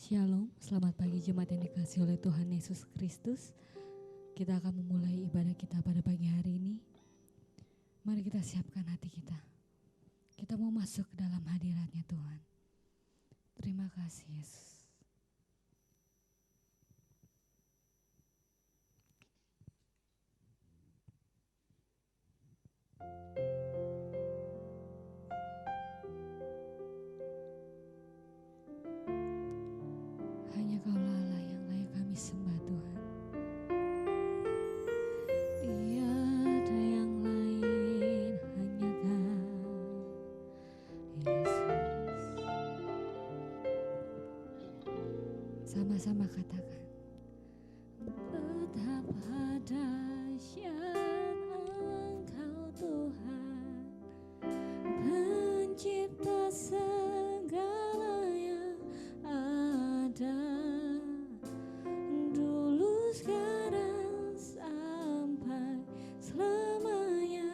Shalom, selamat pagi jemaat yang dikasihi oleh Tuhan Yesus Kristus. Kita akan memulai ibadah kita pada pagi hari ini. Mari kita siapkan hati kita. Kita mau masuk ke dalam hadirat-Nya Tuhan. Terima kasih Yesus. Hanya Kaulah Allah yang layak kami sembah Tuhan. Tiada yang lain, hanya Kau Yesus. Sama-sama katakan. Betapa dahsyat Engkau Tuhan, Pencipta segala yang ada, dulu sekarang sampai selamanya.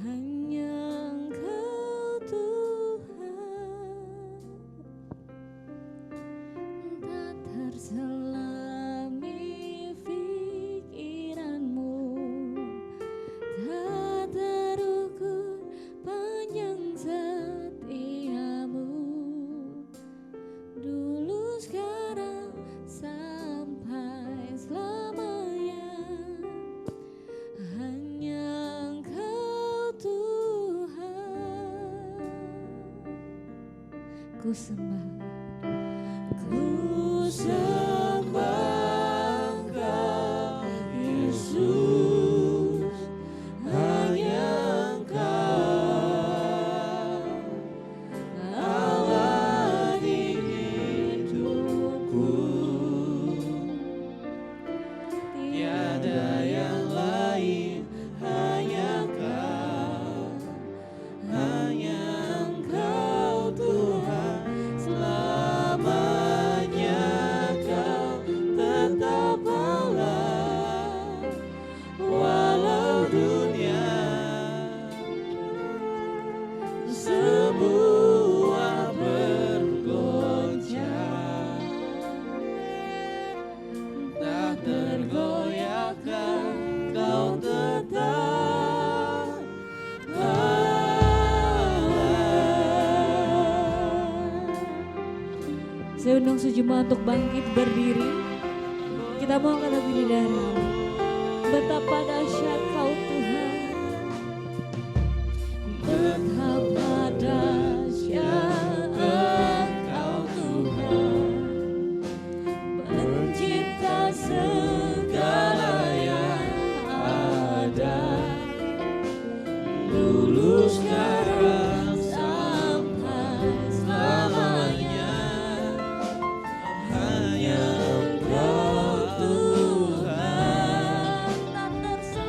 Hanya Engkau Tuhan, tak terselami pikiranmu, tak terukur panjang setiamu, dulu sekarang sampai selamanya. Hanya Engkau Tuhan, ku sembah, ku sembah Engkau Yesus. Hanya Engkau Allah di hidupku, tiada yang lain, hanya Kau, hanya Engkau Tuhan. Selamanya Kau tetap Allah, walau dunia semua bergoncang, tak tergoyahkan Kau tetap Allah. Saya undang sejemaat untuk bangkit berdiri. Kita mau angkat hati di dalam. Betapa dahsyat Kau Tuhan, betapa dahsyat Engkau Tuhan, Pencipta segala yang ada, dulu sekarang sampai selamanya. Hanya Engkau Tuhan, tak terselami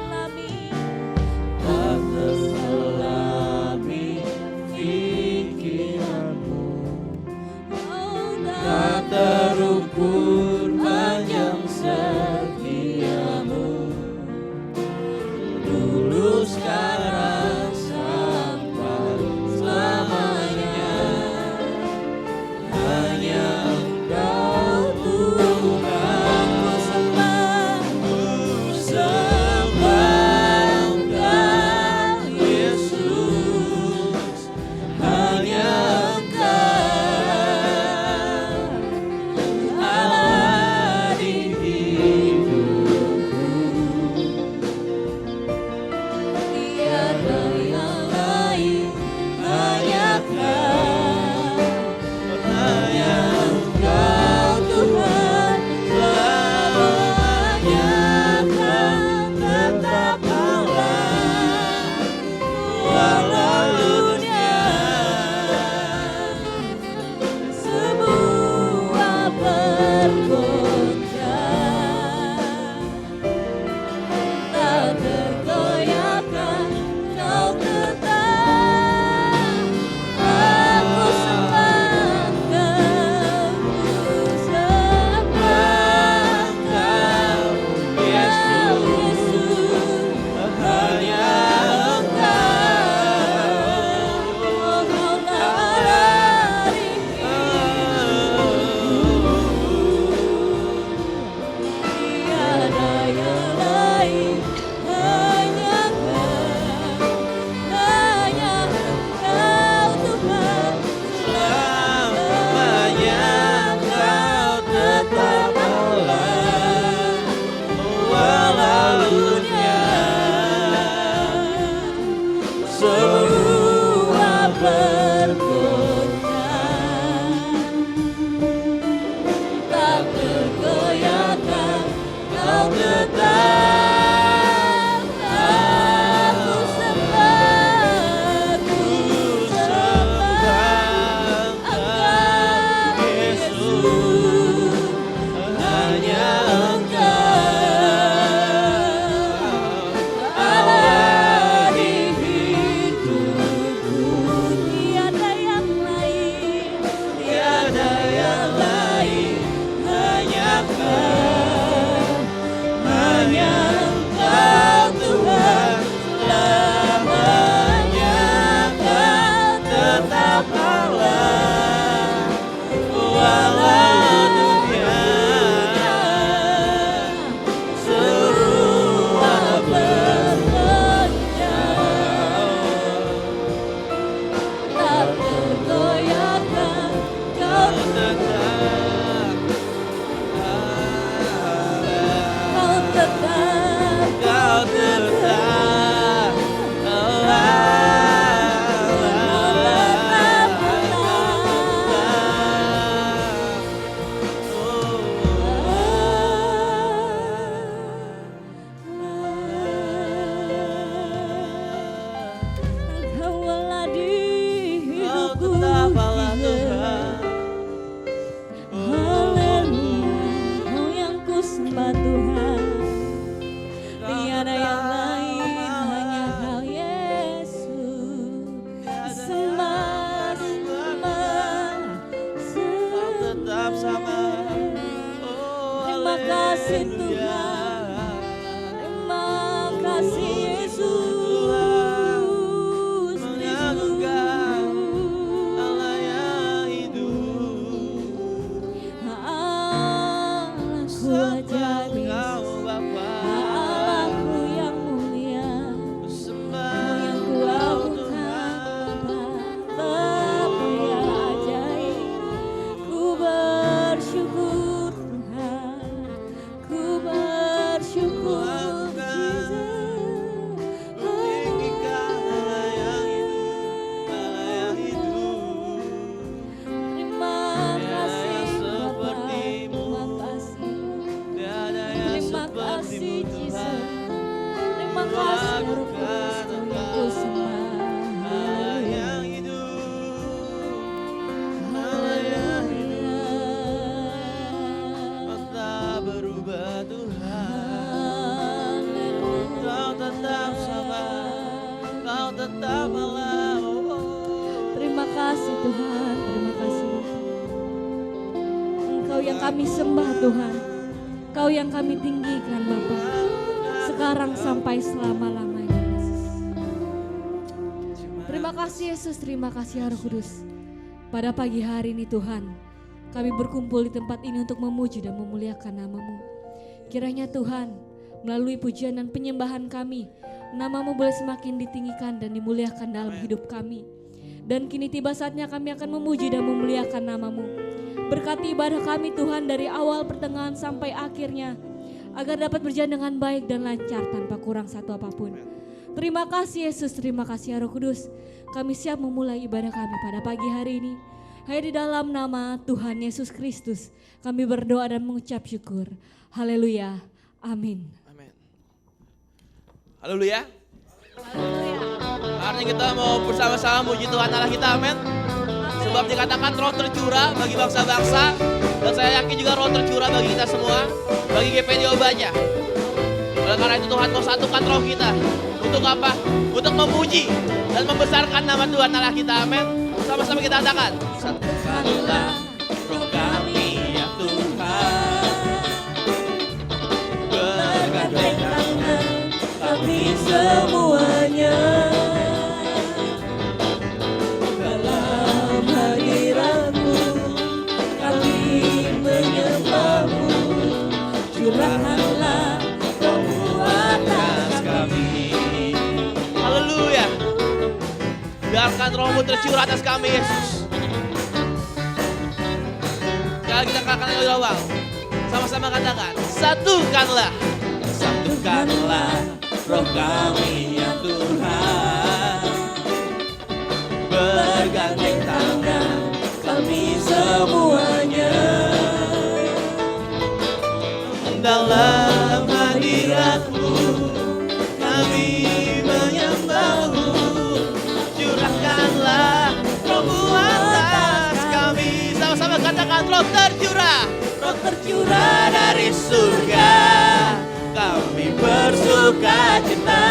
tetap Allah. Terima kasih Tuhan, terima kasih. Engkau yang kami sembah Tuhan, Engkau yang kami tinggikan Bapa, sekarang sampai selama-lamanya Yesus. Terima kasih Yesus, terima kasih Roh Kudus. Pada pagi hari ini Tuhan, kami berkumpul di tempat ini untuk memuji dan memuliakan nama-Mu. Kiranya Tuhan, melalui pujian dan penyembahan kami, nama-Mu boleh semakin ditinggikan dan dimuliakan dalam hidup kami. Dan kini tiba saatnya kami akan memuji dan memuliakan nama-Mu. Berkati ibadah kami Tuhan dari awal pertengahan sampai akhirnya, agar dapat berjalan dengan baik dan lancar tanpa kurang satu apapun. Terima kasih Yesus, terima kasih Roh Kudus. Kami siap memulai ibadah kami pada pagi hari ini. Hanya di dalam nama Tuhan Yesus Kristus kami berdoa dan mengucap syukur. Haleluya, amin. Amin. Haleluya. Hari ini kita mau bersama-sama muji Tuhan Allah kita, amin. Sebab dikatakan roh tercurah bagi bangsa-bangsa. Dan saya yakin juga roh tercurah bagi kita semua, bagi GPD Obaja. Oleh karena itu Tuhan mau satukan roh kita. Untuk apa? Untuk memuji dan membesarkan nama Tuhan Allah kita, amin. Sama-sama kita katakan, satukanlah roh kami ya Tuhan, bergandeng tangan kami semuanya, dalam hadirat-Mu kami menyembah-Mu, curahkanlah roh-Mu atas kami. Haleluya. Biarkan roh-Mu tercurah atas kami Yesus. Sekali kita katakan dari awal, sama-sama katakan, satukanlah, satukanlah roh kami ya Tuhan, bergandeng tangan kami semuanya, dalam hadirat-Mu kami menyembah-Mu, curahkanlah roh-Mu atas kami. Sama-sama katakan, roh tercurah dari surga, kami bersuka cita.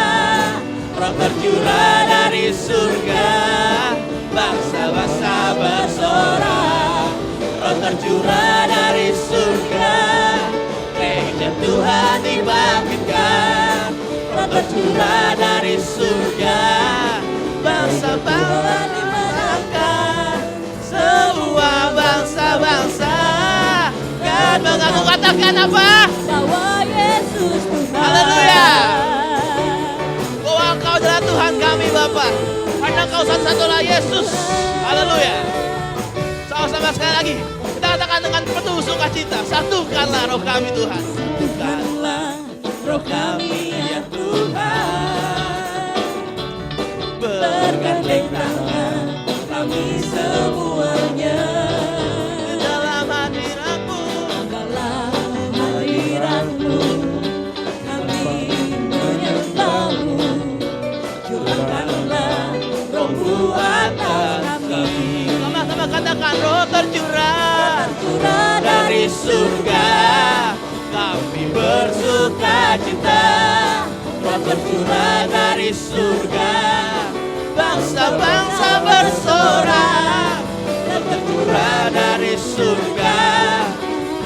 Roh tercurah dari surga, bangsa-bangsa bersorak. Roh tercurah dari surga, gereja Tuhan dibangkitkan. Roh tercurah dari surga, bangsa-bangsa dimenangkan. Semua bangsa-bangsa kan mengaku, katakan apa? Bahwa Yesus Tuhan. Haleluya. Bahwa Engkau adalah Tuhan kami Bapa, karena Engkau satu-satunya Yesus. Haleluya. Sama-sama sekali lagi kita katakan dengan penuh sukacita, satukanlah roh kami Tuhan. Satukanlah roh kami ya Tuhan, bergandeng tangan kami semuanya, dalam hadirat-Mu, dalam hadirat-Mu kami menyembah-Mu, curahkanlah roh-Mu atas kami. Sama-sama katakan, roh tercurah dari surga, kami bersuka cita. Roh tercurah dari surga, bangsa-bangsa bersorak. Roh tercurah dari surga,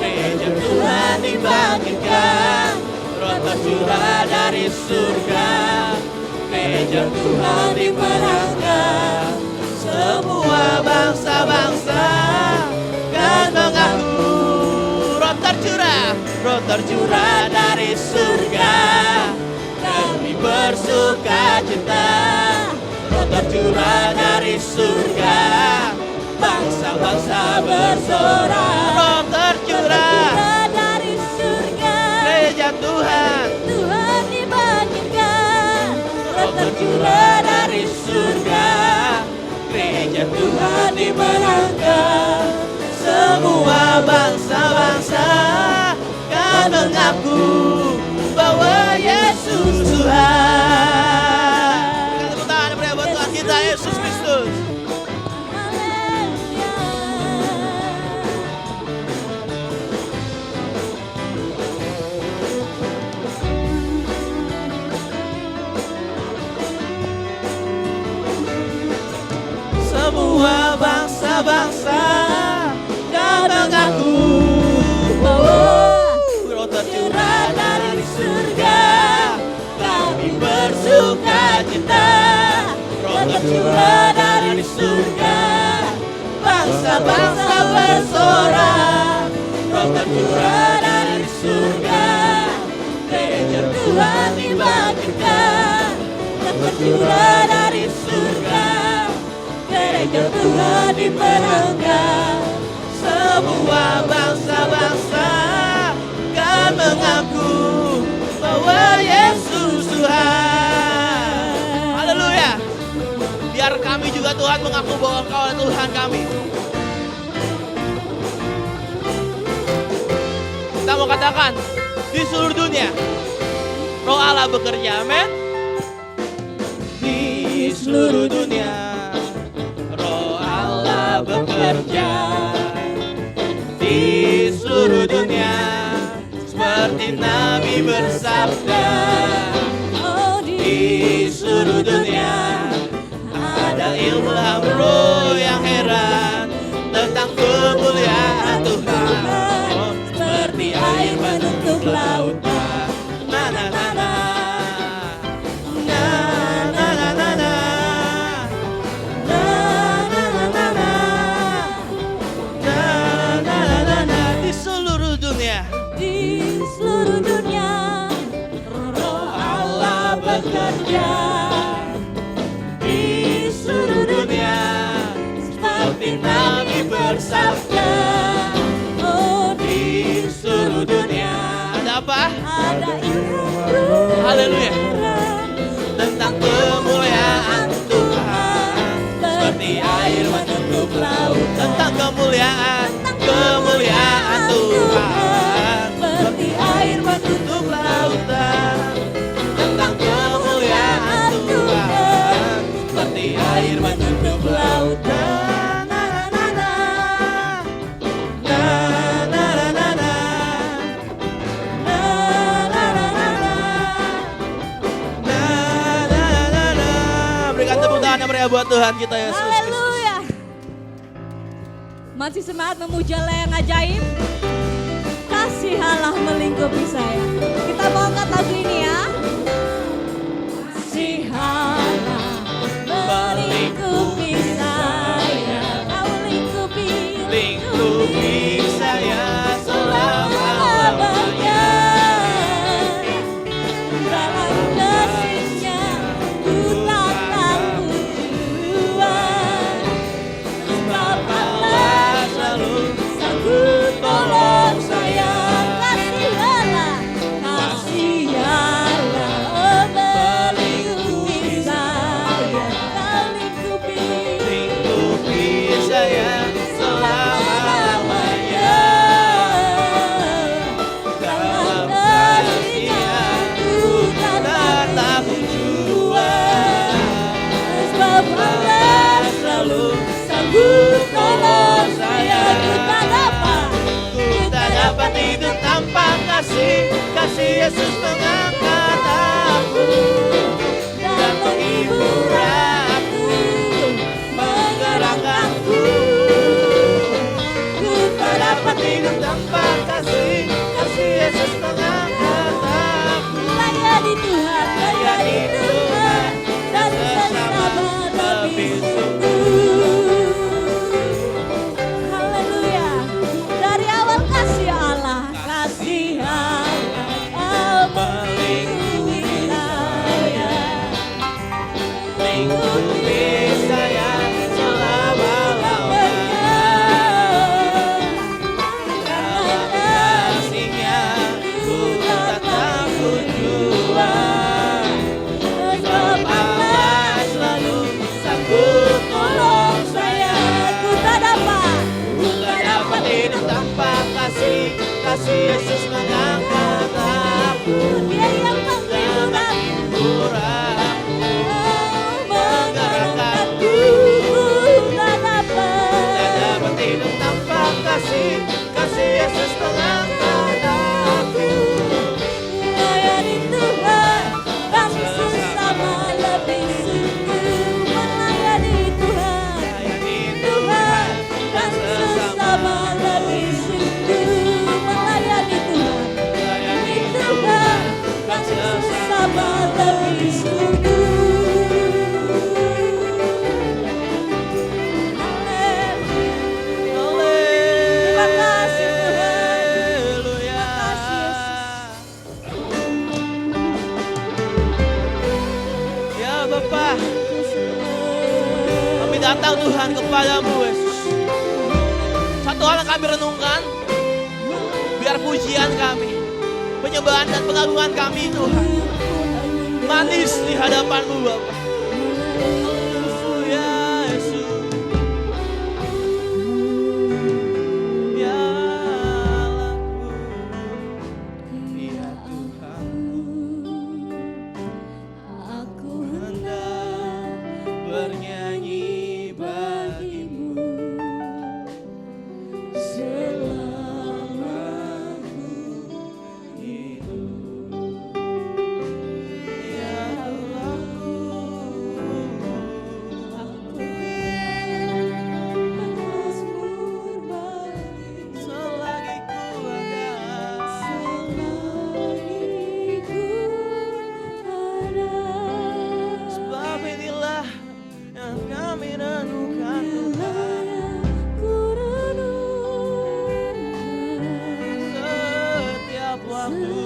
gereja Tuhan dibangkitkan. Roh tercurah dari surga, gereja Tuhan dimenangkan. Semua bangsa-bangsa kan mengaku. Roh tercurah dari surga, kami bersuka cita. Roh tercurah dari surga, bangsa-bangsa bersorak. Roh tercurah dari surga, gereja Tuhan dibangkitkan. Roh tercurah dari surga, gereja Tuhan dimenangkan. Semua bangsa-bangsa kan mengaku bahwa Yesus Tuhan. Berikan tepuk tangan yang buat Tuhan kita Yesus Kristus. bangsa-bangsa dan mengaku bahwa roh tercurah dari surga, kami bersuka cita. Roh tercurah dari surga, bangsa-bangsa bersorak. Roh tercurah dari surga, gereja Tuhan dibangkitkan. Roh tercurah dari surga, gereja Tuhan dimenangkan. Semua bangsa-bangsa kan mengaku bahwa Yesus Tuhan. Haleluya. Biar kami juga Tuhan mengaku bahwa Engkau adalah Tuhan kami. Kita mau katakan di seluruh dunia Roh Allah bekerja, amin. Di seluruh dunia Roh Allah bekerja. Di seluruh dunia seperti Nabi bersabda. Di seluruh dunia ada ilham roh yang heran tentang kemuliaan Tuhan. Oh, seperti air menutup lautan. Na na na na. Na na na na na. Na na na na na. Na na na na na. Di seluruh dunia. di seluruh dunia Roh Allah bekerja. Di seluruh dunia seperti Nabi bersabda. Oh, Di seluruh dunia ada apa? ada ilham roh Haleluya. heran Tentang kemuliaan Tuhan seperti air menutup laut. Tentang kemuliaan Tuhan seperti air menutup lautan. Tentang kemuliaan Tuhan seperti air menutup lautan. Na na na na. Na na na na na. Na na na na na. Na na na na. Berikan tepuk tangan yang meriah buat Tuhan kita Yesus Kristus. Haleluya. Masih semangat memuja Allah yang ajaib. Kasih Allah melingkupi saya. Kita mau angkat lagu ini ya. Kasih Allah melingkupi saya. Kau Lingkupi saya selama-lamanya. dalam kasihnya ku tak takut Tuhan. Sebab Allah Selalu sanggup tolong saya. Kasih Allah, kasih Allah, oh melingkupi saya. Kau lingkupi saya selama-lamanya. Dalam kasihnya ku tak takut jua. Sebab Allah Selalu sanggup tolong saya. ku tak dapat hidup tanpa kasih Yesus mengangkat aku dan menghibur aku, menggerakkanku. Ku tak dapat hidup tanpa kasih Yesus mengangkat aku. Layani Tuhan, layani Tuhan, dan bersama lebih sungguh. Haleluya. Dari awal kasih Allah, kasih Allah melingkupi saya. Lingkupi saya selama-lamanya. Dalam kasihnya ku tak takut jua. Sebab Allah selalu sanggup tolong saya. Ku tak dapat hidup tanpa kasih Yesus mengangkat aku. Dia yang menghibur Menghibur aku, menggerakkanku. Tak dapat tak dapat hidup tanpa kasih Yesus mengangkat aku. melayani Tuhan dan sesama lebih sungguh. Melayani Tuhan, Layani Tuhan kita. Kami datang Tuhan kepadamu Yesus. Satu hal yang kami renungkan, biar pujian kami, penyembahan dan pengagungan kami Tuhan manis di hadapan-Mu Bapa. Haleluya Yesus. Ya Allahku, ya Tuhanku, aku hendak bernyanyi bagi-Mu selama aku hidup. Ya Allahku, aku bermazmur bagi selagi ku ada. Sebab inilah yang kami renungkan Tuhan. Setiap waktu.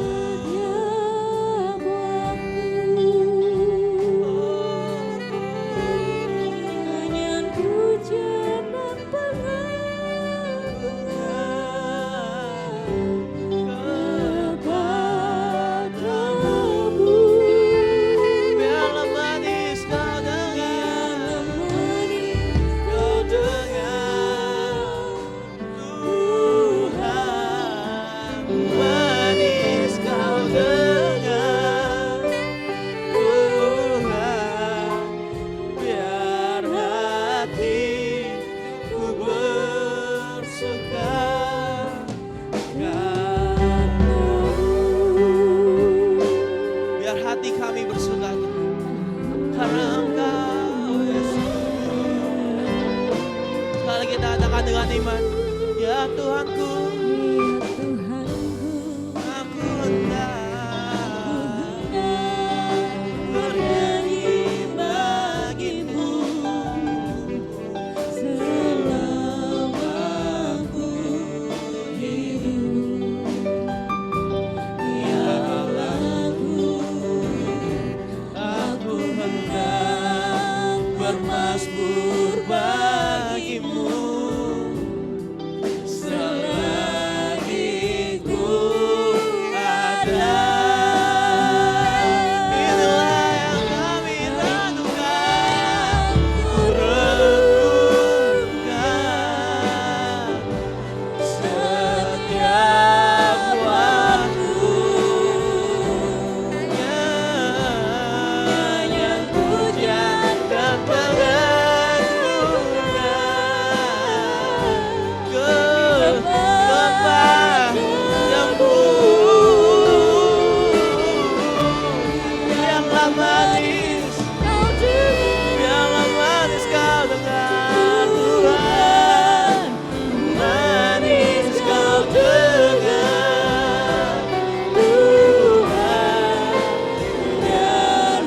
Biarlah manis kau dengar, kau dengar, Tuhan manis kau dengar, Tuhan biar hatiku bersuka biar hati kami bersuka karena Engkau Yesus. Sekali lagi kita katakan dengan iman, ya Tuhanku, aku hendak bernyanyi bagi-Mu selama aku hidup. Ya Allahku, aku hendak bermazmur bagi-Mu selagi ku ada. Inilah yang kami renungkan, ku renungkan setiap waktu. Nyanyian pujian dan pengagungan kepadamu. Biarlah manis, biarlah manis kau dengar Tuhan, manis kau dengar Tuhan, biar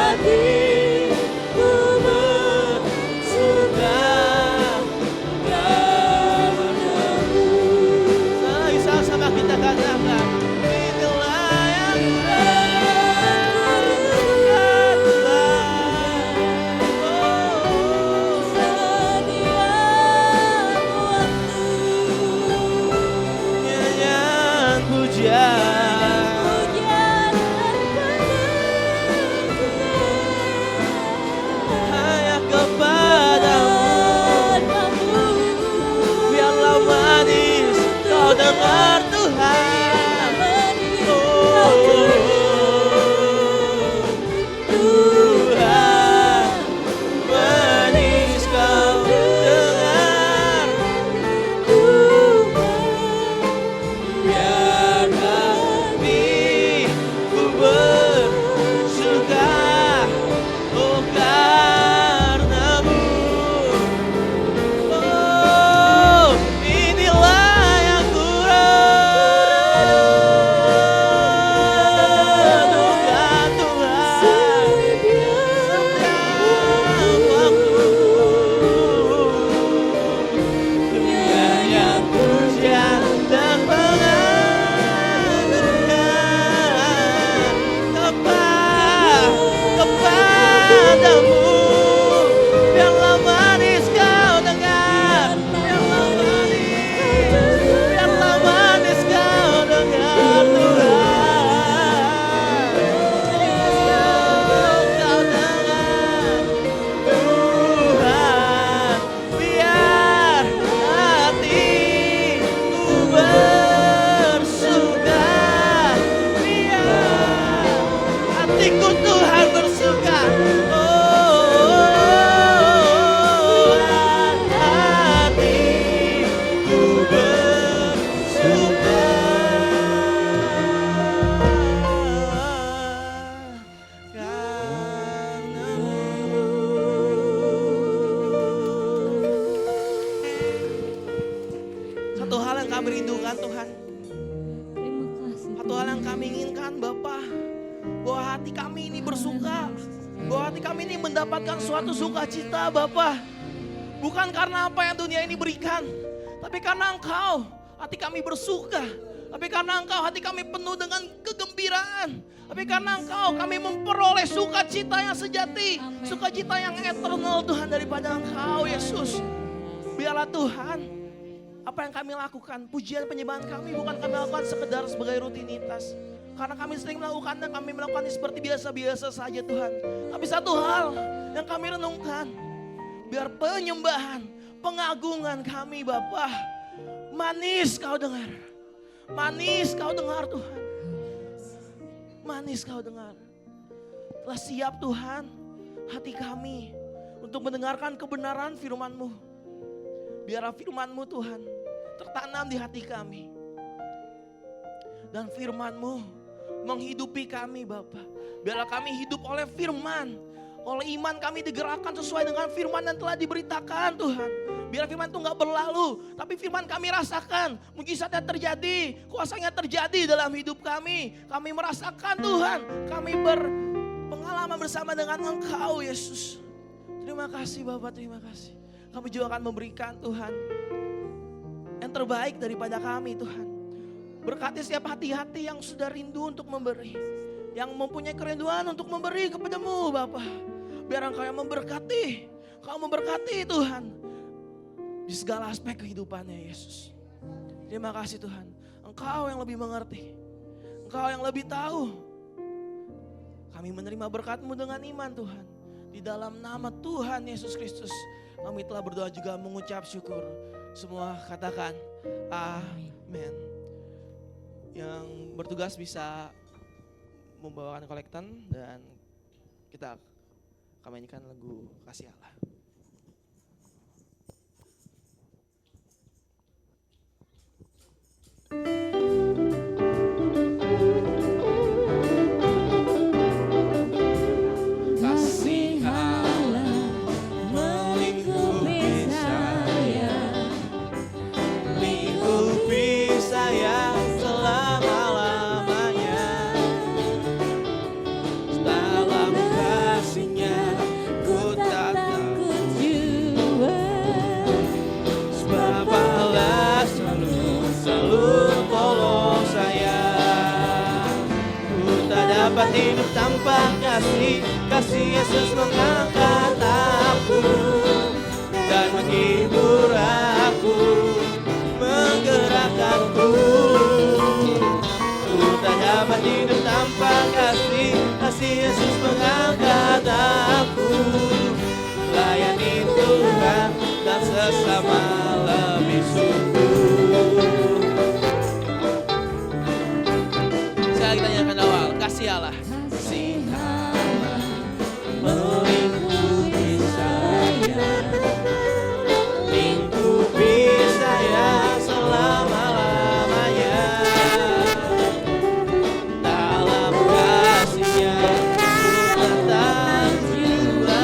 hatiku bersuka kepadamu. Lagi sama-sama kita katakan, inilah yang ku renungkan, Tuhan bersuka. Hatiku bersuka karenamu. Satu hal yang kami rindukan Tuhan, Terima kasih. satu hal yang kami inginkan Bapa, bahwa hati kami ini bersuka, bahwa hati kami ini mendapatkan suatu sukacita Bapa. Bukan karena apa yang dunia ini berikan, tapi karena Engkau hati kami bersuka. Tapi karena Engkau hati kami penuh dengan kegembiraan. Tapi karena Engkau kami memperoleh sukacita yang sejati, sukacita yang eternal Tuhan daripada Engkau Yesus. Biarlah Tuhan, apa yang kami lakukan, pujian penyembahan kami bukan kami lakukan sekedar sebagai rutinitas. Karena kami sering melakukannya, kami melakukannya seperti biasa-biasa saja Tuhan. Tapi satu hal yang kami renungkan, biar penyembahan, pengagungan kami Bapa, manis Kau dengar. Manis Kau dengar Tuhan. Manis Kau dengar. Telah siap Tuhan hati kami untuk mendengarkan kebenaran firman-Mu. Biarlah firman-Mu Tuhan tertanam di hati kami. Dan firman-Mu menghidupi kami Bapa. Biarlah kami hidup oleh firman. Oleh iman kami digerakkan sesuai dengan firman yang telah diberitakan Tuhan. Biar firman itu gak berlalu, tapi firman kami rasakan. Mujizatnya terjadi, kuasanya terjadi dalam hidup kami. Kami merasakan Tuhan, kami berpengalaman bersama dengan Engkau Yesus. Terima kasih Bapak, terima kasih. Kami juga akan memberikan Tuhan yang terbaik daripada kami Tuhan. Berkati setiap hati-hati yang sudah rindu untuk memberi, yang mempunyai kerinduan untuk memberi kepadamu Bapak. Biar Engkau yang memberkati, Kau memberkati Tuhan di segala aspek kehidupannya Yesus. Terima kasih Tuhan, Engkau yang lebih mengerti, Engkau yang lebih tahu. Kami menerima berkat-Mu dengan iman Tuhan. Di dalam nama Tuhan Yesus Kristus kami telah berdoa juga mengucap syukur. Semua katakan amin. Yang bertugas bisa membawakan kolektan dan kita akan mainkan lagu Kasih Allah. Kasih Allah melingkupi saya, lingkupi saya selama-lamanya. Dalam kasih-Nya ku tak takut jua, sebab Allah selalu tolong saya. Ku tak dapat hidup tanpa kasih Yesus mengangkat aku dan menghibur aku, menggerakkanku. Ku tak dapat hidup tanpa kasih Yesus mengangkat aku, layani Tuhan dan sesama lebih sungguh. Saya lagi tanyakan awal, kasih Allah. Kasih Allah melingkupi saya, lingkupi saya selama-lamanya. Dalam kasih-Nya ku tak jua,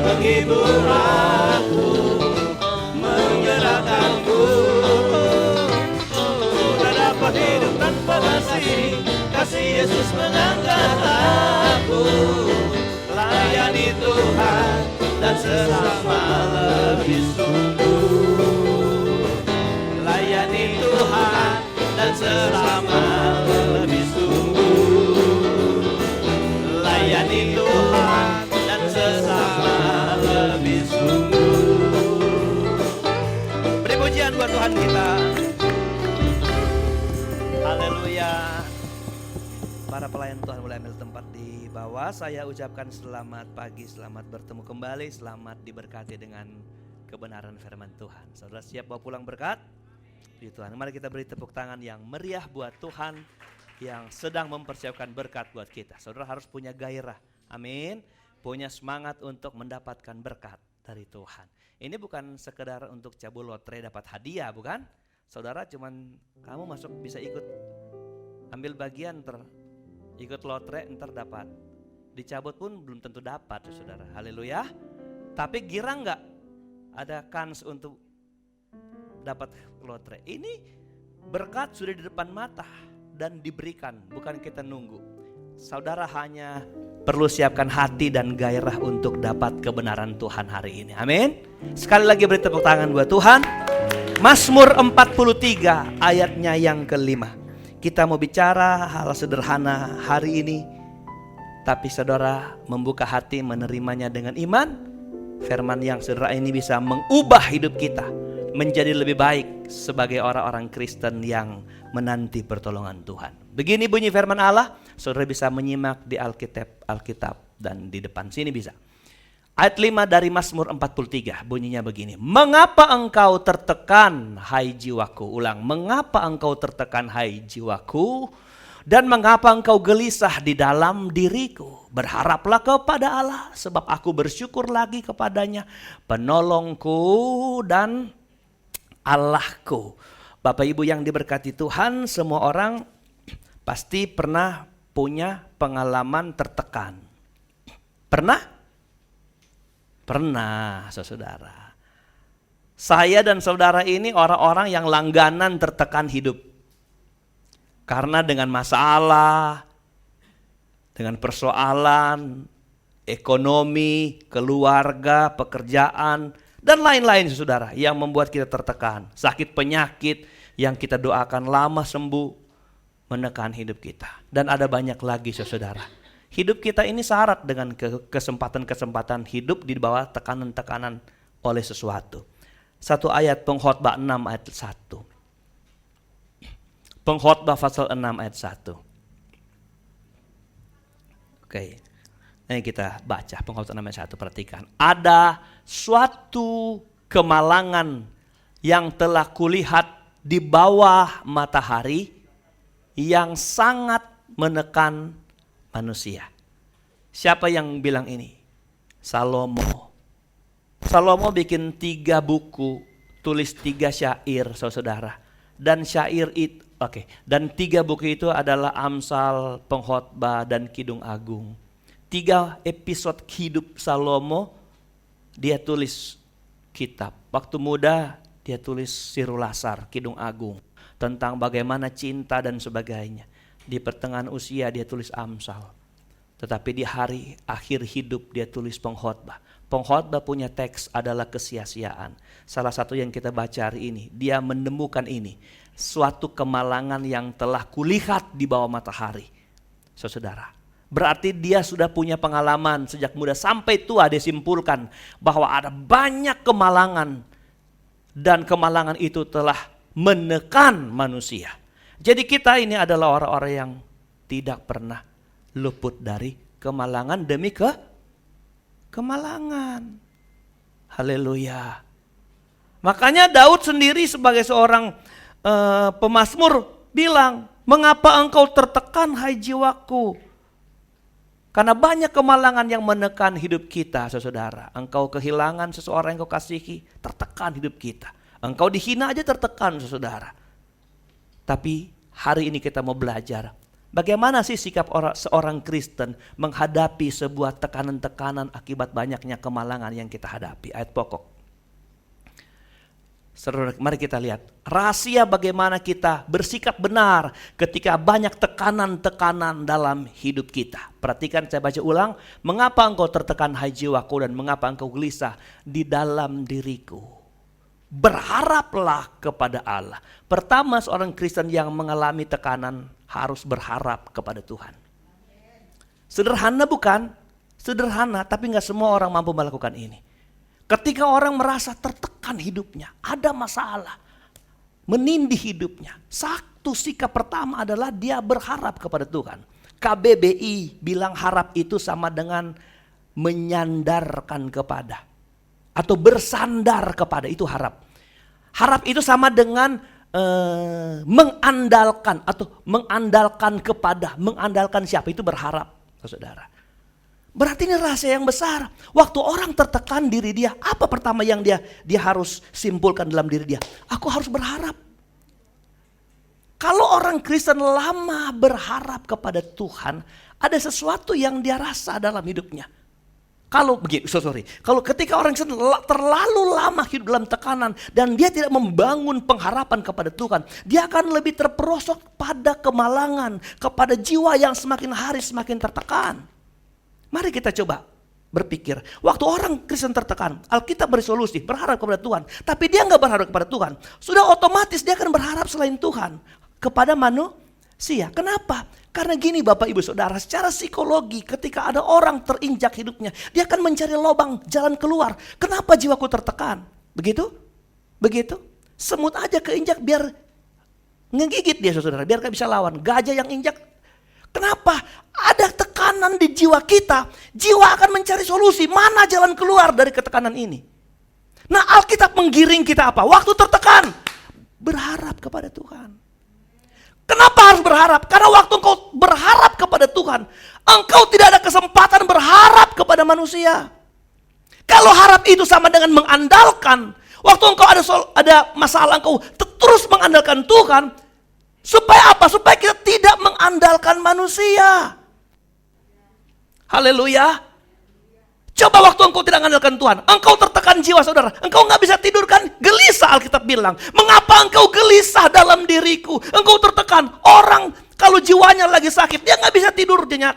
menghibur aku, menggerakkanku. Tak dapat hidup tanpa kasih Yesus mengangkat aku. Layani Tuhan dan sesama lebih sungguh. Layani Tuhan dan sesama lebih sungguh. Layani Tuhan dan sesama lebih sungguh. Beri pujian buat Tuhan kita. Haleluya. Para pelayan Tuhan boleh ambil tempat di bawah. Saya ucapkan selamat pagi, selamat bertemu kembali, selamat diberkati dengan kebenaran firman Tuhan. Saudara siap bawa pulang berkat? Puji Tuhan. Mari kita beri tepuk tangan yang meriah buat Tuhan yang sedang mempersiapkan berkat buat kita. Saudara harus punya gairah, amin. Punya semangat untuk mendapatkan berkat dari Tuhan. Ini bukan sekedar untuk cabul lotre dapat hadiah, bukan? Saudara cuman kamu masuk bisa ikut ambil bagian ikut lotre ntar dapat. Dicabut pun belum tentu dapat, saudara. Haleluya. Tapi girang nggak ada kans untuk dapat lotre? Ini berkat sudah di depan mata dan diberikan, bukan kita nunggu. Saudara hanya perlu siapkan hati dan gairah untuk dapat kebenaran Tuhan hari ini. Amin. Sekali lagi beri tepuk tangan buat Tuhan. Mazmur 43 ayatnya yang kelima. Kita mau bicara hal sederhana hari ini, tapi saudara membuka hati menerimanya dengan iman. Firman yang sederhana ini bisa mengubah hidup kita menjadi lebih baik sebagai orang-orang Kristen yang menanti pertolongan Tuhan. Begini bunyi firman Allah, saudara bisa menyimak di Alkitab dan di depan sini bisa. Ayat 5 dari Mazmur 43 bunyinya begini. Mengapa engkau tertekan hai jiwaku? Ulang. Mengapa engkau tertekan hai jiwaku? Dan mengapa engkau gelisah di dalam diriku? Berharaplah kepada Allah sebab aku bersyukur lagi kepadanya. Penolongku dan Allahku. Bapak Ibu yang diberkati Tuhan, semua orang pasti pernah punya pengalaman tertekan. Pernah? Pernah, saudara. Saya dan saudara ini orang-orang yang langganan tertekan hidup. Karena dengan masalah, dengan persoalan, ekonomi, keluarga, pekerjaan, dan lain-lain saudara yang membuat kita tertekan. Sakit penyakit yang kita doakan lama sembuh menekan hidup kita. Dan ada banyak lagi saudara. Hidup kita ini syarat dengan kesempatan-kesempatan hidup di bawah tekanan-tekanan oleh sesuatu. Satu ayat Pengkhotbah 6 ayat 1. Pengkhotbah pasal 6 ayat 1. Oke. Ini kita baca Pengkhotbah 6 ayat 1, perhatikan. Ada suatu kemalangan yang telah kulihat di bawah matahari yang sangat menekan manusia. Siapa yang bilang ini? Salomo. Salomo bikin 3 buku, tulis 3 syair, saudara. Dan syair itu, dan 3 buku itu adalah Amsal, Pengkhotbah, dan Kidung Agung. 3 episode hidup Salomo, dia tulis kitab. Waktu muda, dia tulis Sirulasar, Kidung Agung. Tentang bagaimana cinta dan sebagainya. Di pertengahan usia dia tulis Amsal. Tetapi di hari akhir hidup dia tulis Pengkhotbah. Pengkhotbah punya teks adalah kesia-siaan. Salah satu yang kita baca hari ini, dia menemukan ini. Suatu kemalangan yang telah kulihat di bawah matahari. Saudara, berarti dia sudah punya pengalaman sejak muda sampai tua. Dia simpulkan bahwa ada banyak kemalangan. Dan kemalangan itu telah menekan manusia. Jadi kita ini adalah orang-orang yang tidak pernah luput dari kemalangan demi kemalangan. Haleluya. Makanya Daud sendiri sebagai seorang pemazmur bilang, mengapa engkau tertekan hai jiwaku? Karena banyak kemalangan yang menekan hidup kita, saudara. Engkau kehilangan seseorang yang kau kasihi, tertekan hidup kita. Engkau dihina aja tertekan, saudara. Tapi hari ini kita mau belajar Bagaimana sih sikap seorang Kristen menghadapi sebuah tekanan-tekanan akibat banyaknya kemalangan yang kita hadapi? Ayat pokok. Saudara, mari kita lihat rahasia bagaimana kita bersikap benar ketika banyak tekanan-tekanan dalam hidup kita. Perhatikan, saya baca ulang. Mengapa engkau tertekan hai jiwaku, dan mengapa engkau gelisah di dalam diriku? Berharaplah kepada Allah. Pertama, seorang Kristen yang mengalami tekanan harus berharap kepada Tuhan. Sederhana bukan? Sederhana, tapi gak semua orang mampu melakukan ini. Ketika orang merasa tertekan hidupnya, ada masalah, menindih hidupnya, satu sikap pertama adalah dia berharap kepada Tuhan. KBBI bilang harap itu sama dengan menyandarkan kepada, atau bersandar kepada, itu harap. Harap itu sama dengan mengandalkan, atau mengandalkan kepada, mengandalkan siapa, itu berharap, saudara. Berarti ini rahasia yang besar. Waktu orang tertekan diri dia, apa pertama yang dia harus simpulkan dalam diri dia? Aku harus berharap. Kalau orang Kristen lama berharap kepada Tuhan, ada sesuatu yang dia rasa dalam hidupnya. Kalau ketika orang Kristen terlalu lama hidup dalam tekanan dan dia tidak membangun pengharapan kepada Tuhan, dia akan lebih terperosok pada kemalangan, kepada jiwa yang semakin hari semakin tertekan. Mari kita coba berpikir, waktu orang Kristen tertekan, Alkitab beri solusi, berharap kepada Tuhan. Tapi dia nggak berharap kepada Tuhan, sudah otomatis dia akan berharap selain Tuhan, kepada manusia. Kenapa? Karena gini Bapak Ibu Saudara, secara psikologi ketika ada orang terinjak hidupnya, dia akan mencari lubang jalan keluar. Kenapa jiwaku tertekan? Begitu? Begitu? Semut aja keinjak biar ngegigit dia saudara, biar gak bisa lawan. Gajah yang injak. Kenapa? Ada tekanan di jiwa kita. Jiwa akan mencari solusi. Mana jalan keluar dari ketekanan ini? Nah, Alkitab menggiring kita apa? Waktu tertekan, berharap kepada Tuhan. Kenapa harus berharap? Karena waktu engkau berharap kepada Tuhan, engkau tidak ada kesempatan berharap kepada manusia. Kalau harap itu sama dengan mengandalkan, waktu engkau ada masalah, engkau terus mengandalkan Tuhan. Supaya apa? Supaya kita tidak mengandalkan manusia. Haleluya. Coba waktu engkau tidak mengandalkan Tuhan, engkau tertekan jiwa saudara, engkau gak bisa tidur kan? Gelisah, Alkitab bilang. Mengapa engkau gelisah dalam diriku? Engkau tertekan. Orang kalau jiwanya lagi sakit, dia gak bisa tidur. Dia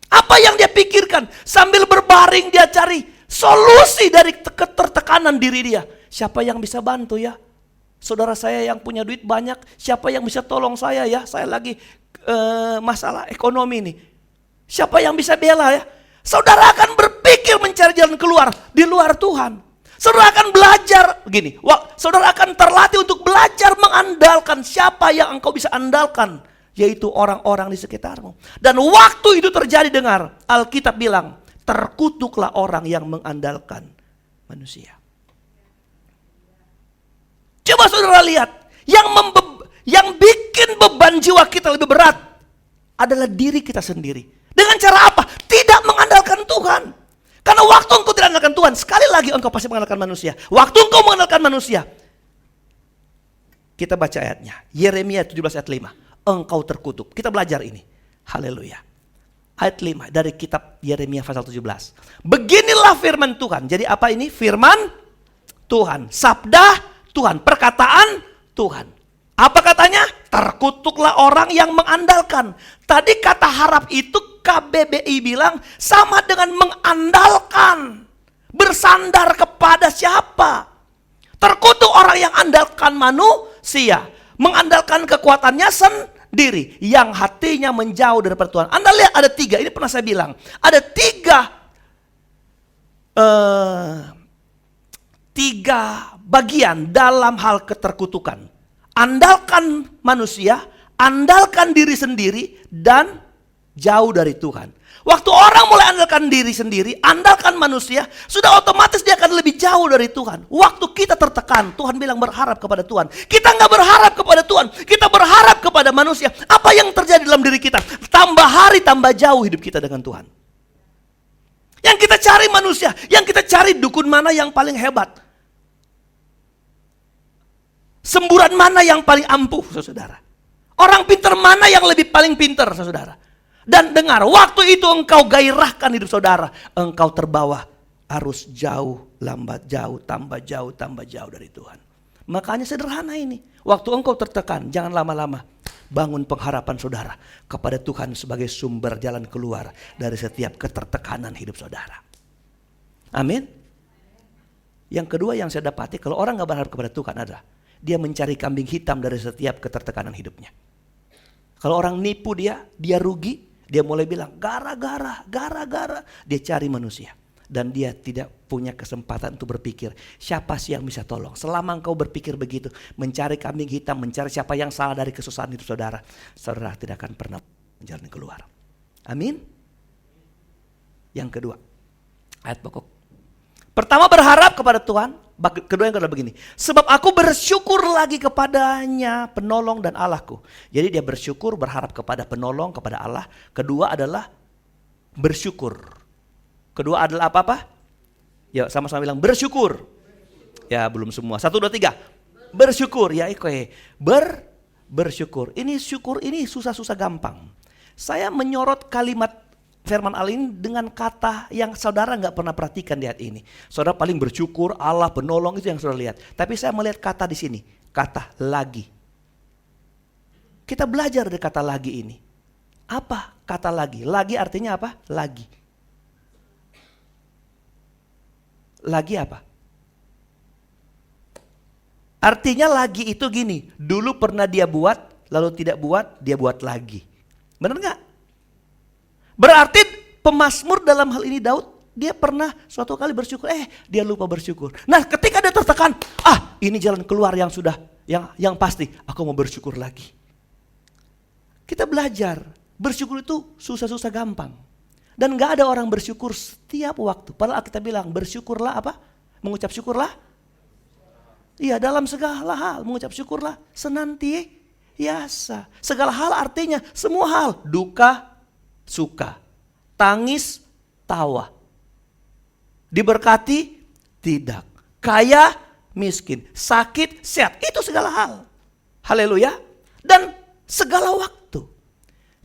apa yang dia pikirkan? Sambil berbaring dia cari solusi dari ketertekanan diri dia. Siapa yang bisa bantu ya? Saudara saya yang punya duit banyak, siapa yang bisa tolong saya ya? Saya lagi masalah ekonomi nih. Siapa yang bisa bela ya? Saudara akan berpikir mencari jalan keluar di luar Tuhan. Saudara akan belajar begini. Saudara akan terlatih untuk belajar mengandalkan siapa yang engkau bisa andalkan, yaitu orang-orang di sekitarmu. Dan waktu itu terjadi, dengar, Alkitab bilang, terkutuklah orang yang mengandalkan manusia. Coba saudara lihat, yang bikin beban jiwa kita lebih berat adalah diri kita sendiri. Dengan cara apa? Tidak mengandalkan Tuhan. Karena waktu engkau tidak mengandalkan Tuhan, sekali lagi engkau pasti mengandalkan manusia. Waktu engkau mengandalkan manusia, kita baca ayatnya, Yeremia 17 ayat 5. Engkau terkutuk. Kita belajar ini. Haleluya. Ayat 5 dari kitab Yeremia pasal 17. Beginilah firman Tuhan. Jadi apa ini? Firman Tuhan. Sabda Tuhan, perkataan Tuhan. Apa katanya? Terkutuklah orang yang mengandalkan. Tadi kata harap itu KBBI bilang sama dengan mengandalkan. Bersandar kepada siapa? Terkutuk orang yang andalkan manusia. Mengandalkan kekuatannya sendiri. Yang hatinya menjauh dari Tuhan. Anda lihat ada 3, ini pernah saya bilang. Ada 3 bagian dalam hal keterkutukan. Andalkan manusia, andalkan diri sendiri, dan jauh dari Tuhan. Waktu orang mulai andalkan diri sendiri, andalkan manusia, sudah otomatis dia akan lebih jauh dari Tuhan. Waktu kita tertekan, Tuhan bilang berharap kepada Tuhan. Kita nggak berharap kepada Tuhan, kita berharap kepada manusia. Apa yang terjadi dalam diri kita? Tambah hari tambah jauh hidup kita dengan Tuhan. Yang kita cari manusia, yang kita cari dukun mana yang paling hebat, semburan mana yang paling ampuh, saudara. Orang pintar mana yang lebih paling pintar, saudara? Dan dengar, waktu itu engkau gairahkan hidup saudara, engkau terbawa arus jauh, lambat jauh, tambah jauh, tambah jauh dari Tuhan. Makanya sederhana ini, waktu engkau tertekan, jangan lama-lama. Bangun pengharapan saudara kepada Tuhan sebagai sumber jalan keluar dari setiap ketertekanan hidup saudara. Amin. Yang kedua yang saya dapati, kalau orang gak berharap kepada Tuhan adalah dia mencari kambing hitam dari setiap ketertekanan hidupnya. Kalau orang nipu dia rugi. Dia mulai bilang gara-gara. Dia cari manusia. Dan dia tidak punya kesempatan untuk berpikir siapa sih yang bisa tolong. Selama engkau berpikir begitu, mencari kambing hitam, mencari siapa yang salah dari kesusahan hidup saudara, saudara tidak akan pernah menjalani keluar. Amin. Yang kedua, ayat pokok. Pertama berharap kepada Tuhan. Kedua yang kedua begini. Sebab aku bersyukur lagi kepadanya, penolong dan Allahku. Jadi dia bersyukur, berharap kepada penolong, kepada Allah. Kedua adalah bersyukur. Kedua adalah apa-apa? Ya sama-sama bilang bersyukur. Ya belum semua. 1, 2, 3. Bersyukur. Ya bersyukur. Ini syukur ini susah-susah gampang. Saya menyorot kalimat firman Allah ini dengan kata yang saudara gak pernah perhatikan di hati ini. Saudara paling bersyukur, Allah penolong, itu yang saudara lihat. Tapi saya melihat kata di sini, kata lagi. Kita belajar dari kata lagi ini. Apa kata lagi? Lagi artinya apa? Lagi. Lagi apa? Artinya lagi itu gini, dulu pernah dia buat, lalu tidak buat, dia buat lagi. Benar gak? Berarti pemazmur dalam hal ini Daud, dia pernah suatu kali bersyukur, dia lupa bersyukur. Nah ketika dia tertekan, ini jalan keluar yang sudah, yang pasti, aku mau bersyukur lagi. Kita belajar, bersyukur itu susah-susah gampang. Dan gak ada orang bersyukur setiap waktu. Padahal kita bilang bersyukurlah apa? Mengucap syukurlah. Iya dalam segala hal mengucap syukurlah senantiasa. Segala hal artinya semua hal. Duka, suka, tangis, tawa, diberkati, tidak, kaya, miskin, sakit, sehat, itu segala hal. Haleluya. Dan segala waktu.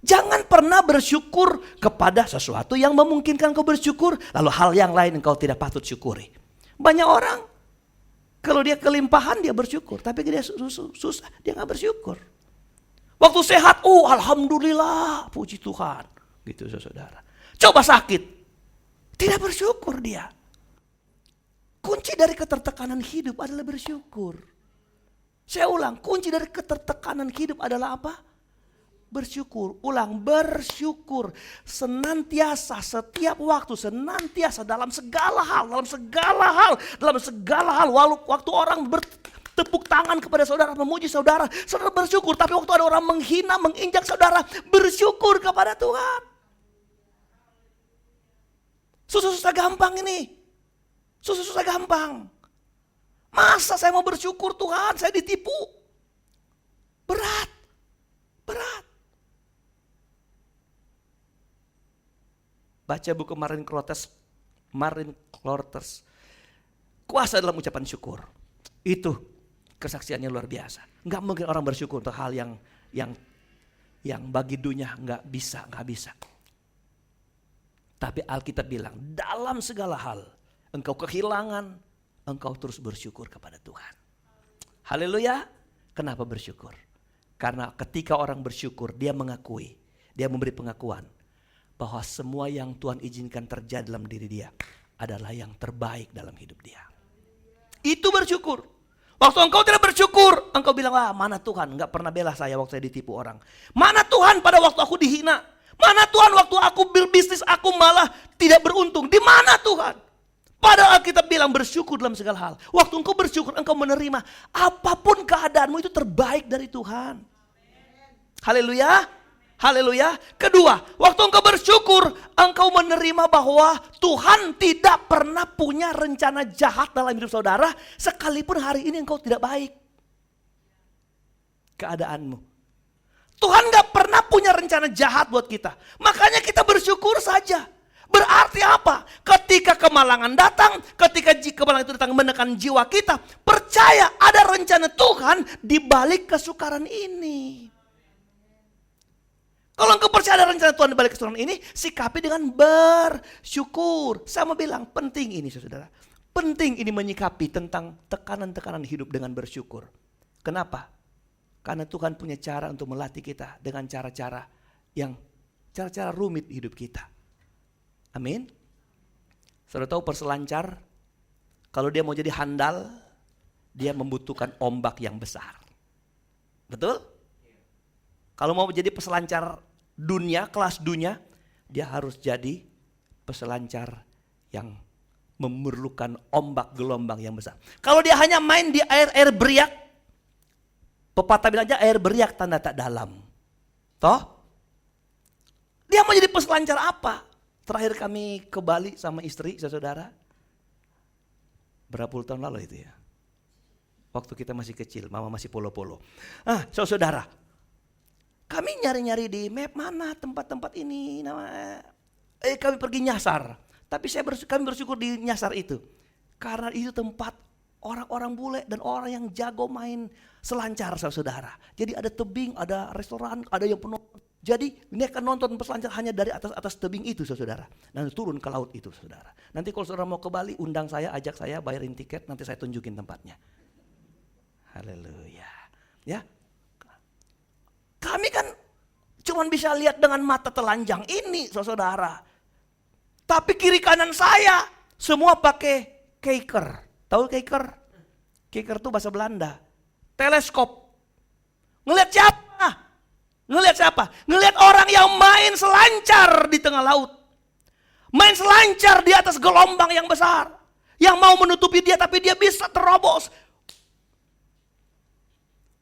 Jangan pernah bersyukur kepada sesuatu yang memungkinkan kau bersyukur, lalu hal yang lain engkau tidak patut syukuri. Banyak orang kalau dia kelimpahan dia bersyukur, tapi dia susah dia gak bersyukur. Waktu sehat, alhamdulillah, puji Tuhan. Gitu saudara. Coba sakit, tidak bersyukur dia. Kunci dari ketertekanan hidup adalah bersyukur. Saya ulang, kunci dari ketertekanan hidup adalah apa? Bersyukur. Ulang, bersyukur. Senantiasa, setiap waktu, senantiasa dalam segala hal. Waktu orang bertepuk tangan kepada saudara, memuji saudara, saudara bersyukur. Tapi waktu ada orang menghina, menginjak saudara, bersyukur kepada Tuhan. Susah-susah gampang ini. Susah-susah gampang. Masa saya mau bersyukur Tuhan, saya ditipu. Berat. Baca buku Martin Clotters. Kuasa dalam ucapan syukur. Itu kesaksiannya luar biasa. Enggak mungkin orang bersyukur untuk hal yang bagi dunia enggak bisa. Tapi Alkitab bilang, dalam segala hal, engkau kehilangan, engkau terus bersyukur kepada Tuhan. Haleluya. Kenapa bersyukur? Karena ketika orang bersyukur, dia mengakui, dia memberi pengakuan bahwa semua yang Tuhan izinkan terjadi dalam diri dia adalah yang terbaik dalam hidup dia. Itu bersyukur. Waktu engkau tidak bersyukur, engkau bilang, mana Tuhan, enggak pernah bela saya waktu saya ditipu orang. Mana Tuhan pada waktu aku dihina. Mana Tuhan waktu aku berbisnis aku malah tidak beruntung. Di mana Tuhan? Padahal kita bilang bersyukur dalam segala hal. Waktu engkau bersyukur engkau menerima apapun keadaanmu itu terbaik dari Tuhan. Haleluya. Haleluya. Kedua, waktu engkau bersyukur engkau menerima bahwa Tuhan tidak pernah punya rencana jahat dalam hidup saudara. Sekalipun hari ini engkau tidak baik keadaanmu. Tuhan gak pernah punya rencana jahat buat kita. Makanya kita bersyukur saja. Berarti apa? Ketika kemalangan datang, ketika kemalangan itu datang menekan jiwa kita, percaya ada rencana Tuhan di balik kesukaran ini. Kalau engkau percaya ada rencana Tuhan di balik keseluruhan ini, sikapi dengan bersyukur. Saya mau bilang, penting ini saudara. Penting ini menyikapi tentang tekanan-tekanan hidup dengan bersyukur. Kenapa? Karena Tuhan punya cara untuk melatih kita dengan cara-cara rumit hidup kita. Amin. Saudara tahu perselancar, kalau dia mau jadi handal, dia membutuhkan ombak yang besar. Betul? Kalau mau jadi peselancar dunia, kelas dunia, dia harus jadi peselancar yang memerlukan ombak gelombang yang besar. Kalau dia hanya main di air beriak, pepatah bilang aja air beriak tanda tak dalam. Toh? Dia mau jadi peselancar apa? Terakhir kami ke Bali sama istri, saudara. Berapa puluh tahun lalu itu ya? Waktu kita masih kecil, mama masih polo-polo. Saudara. Kami nyari-nyari di map mana tempat-tempat ini. Kami pergi nyasar. Tapi kami bersyukur di nyasar itu. Karena itu tempat orang-orang bule dan orang yang jago main selancar, saudara. Jadi ada tebing, ada restoran, ada yang penuh. Jadi mereka nonton peselancar hanya dari atas tebing itu, saudara. Nanti turun ke laut itu, saudara. Nanti kalau saudara mau ke Bali, undang saya, ajak saya, bayarin tiket, nanti saya tunjukin tempatnya. Haleluya. Ya. Kami kan cuma bisa lihat dengan mata telanjang ini, saudara. Tapi kiri kanan saya semua pakai kijker. Tahu kijker? Kijker itu bahasa Belanda. Teleskop. Ngelihat siapa? Ngelihat siapa? Ngelihat orang yang main selancar di tengah laut. Main selancar di atas gelombang yang besar. Yang mau menutupi dia tapi dia bisa terobos.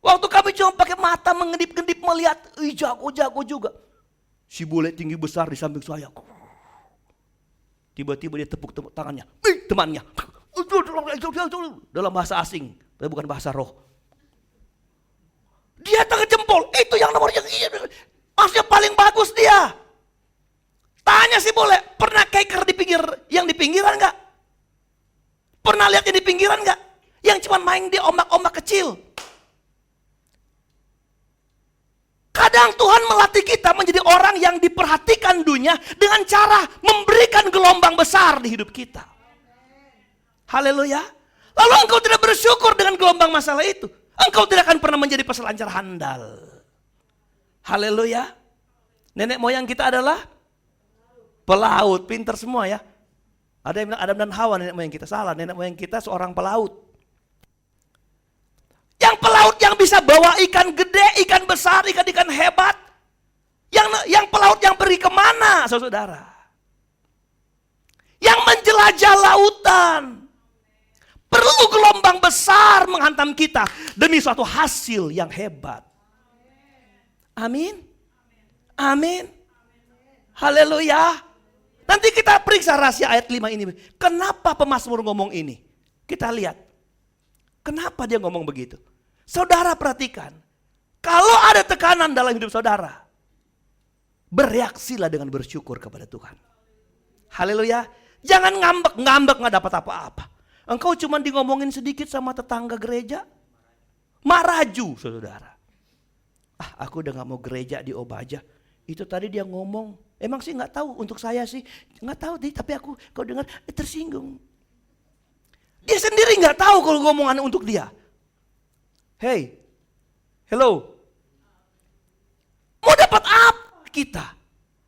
Waktu kami cuma pakai mata mengedip-gedip melihat, jago-jago juga. Si bule tinggi besar di samping saya. Tiba-tiba dia tepuk tangannya. Temannya. Dalam bahasa asing, tapi bukan bahasa roh. Dia tangan jempol, itu yang nomornya. Maksudnya paling bagus dia. Tanya si bule, pernah kijker yang di pinggiran enggak? Pernah lihat yang di pinggiran enggak? Yang cuma main di ombak-ombak kecil. Kadang Tuhan melatih kita menjadi orang yang diperhatikan dunia dengan cara memberikan gelombang besar di hidup kita. Haleluya. Lalu engkau tidak bersyukur dengan gelombang masalah itu. Engkau tidak akan pernah menjadi peselancar handal. Haleluya. Nenek moyang kita adalah pelaut. Pintar semua ya. Ada yang bilang Adam dan Hawa nenek moyang kita. Salah, nenek moyang kita seorang pelaut. Yang pelaut yang bisa bawa ikan gede, ikan besar, ikan-ikan hebat. Yang pelaut yang pergi kemana, saudara? Yang menjelajah lautan. Perlu gelombang besar menghantam kita demi suatu hasil yang hebat. Amin. Amin. Haleluya. Nanti kita periksa rahasia ayat 5 ini. Kenapa pemazmur ngomong ini? Kita lihat. Kenapa dia ngomong begitu? Saudara perhatikan. Kalau ada tekanan dalam hidup saudara, bereaksilah dengan bersyukur kepada Tuhan. Haleluya. Jangan ngambek gak dapat apa-apa. Engkau cuma di ngomongin sedikit sama tetangga gereja, maraju saudara. Aku udah gak mau gereja di Obaja. Itu tadi dia ngomong, emang sih gak tahu untuk saya sih. Gak tahu deh, tapi aku kalau dengar tersinggung. Dia sendiri gak tahu kalau ngomongan untuk dia. Hey, hello. Mau dapat apa kita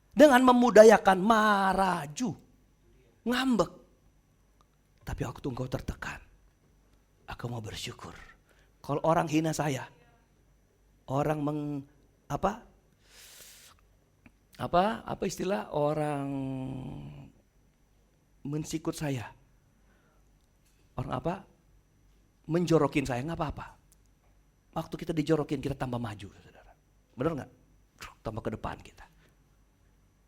dengan memudayakan maraju, ngambek? Tapi waktu engkau tertekan, aku mau bersyukur. Kalau orang hina saya, orang apa istilah, orang mensikut saya, orang menjorokin saya, nggak apa-apa. Waktu kita dijorokin kita tambah maju, saudara. Benar nggak? Tambah ke depan kita.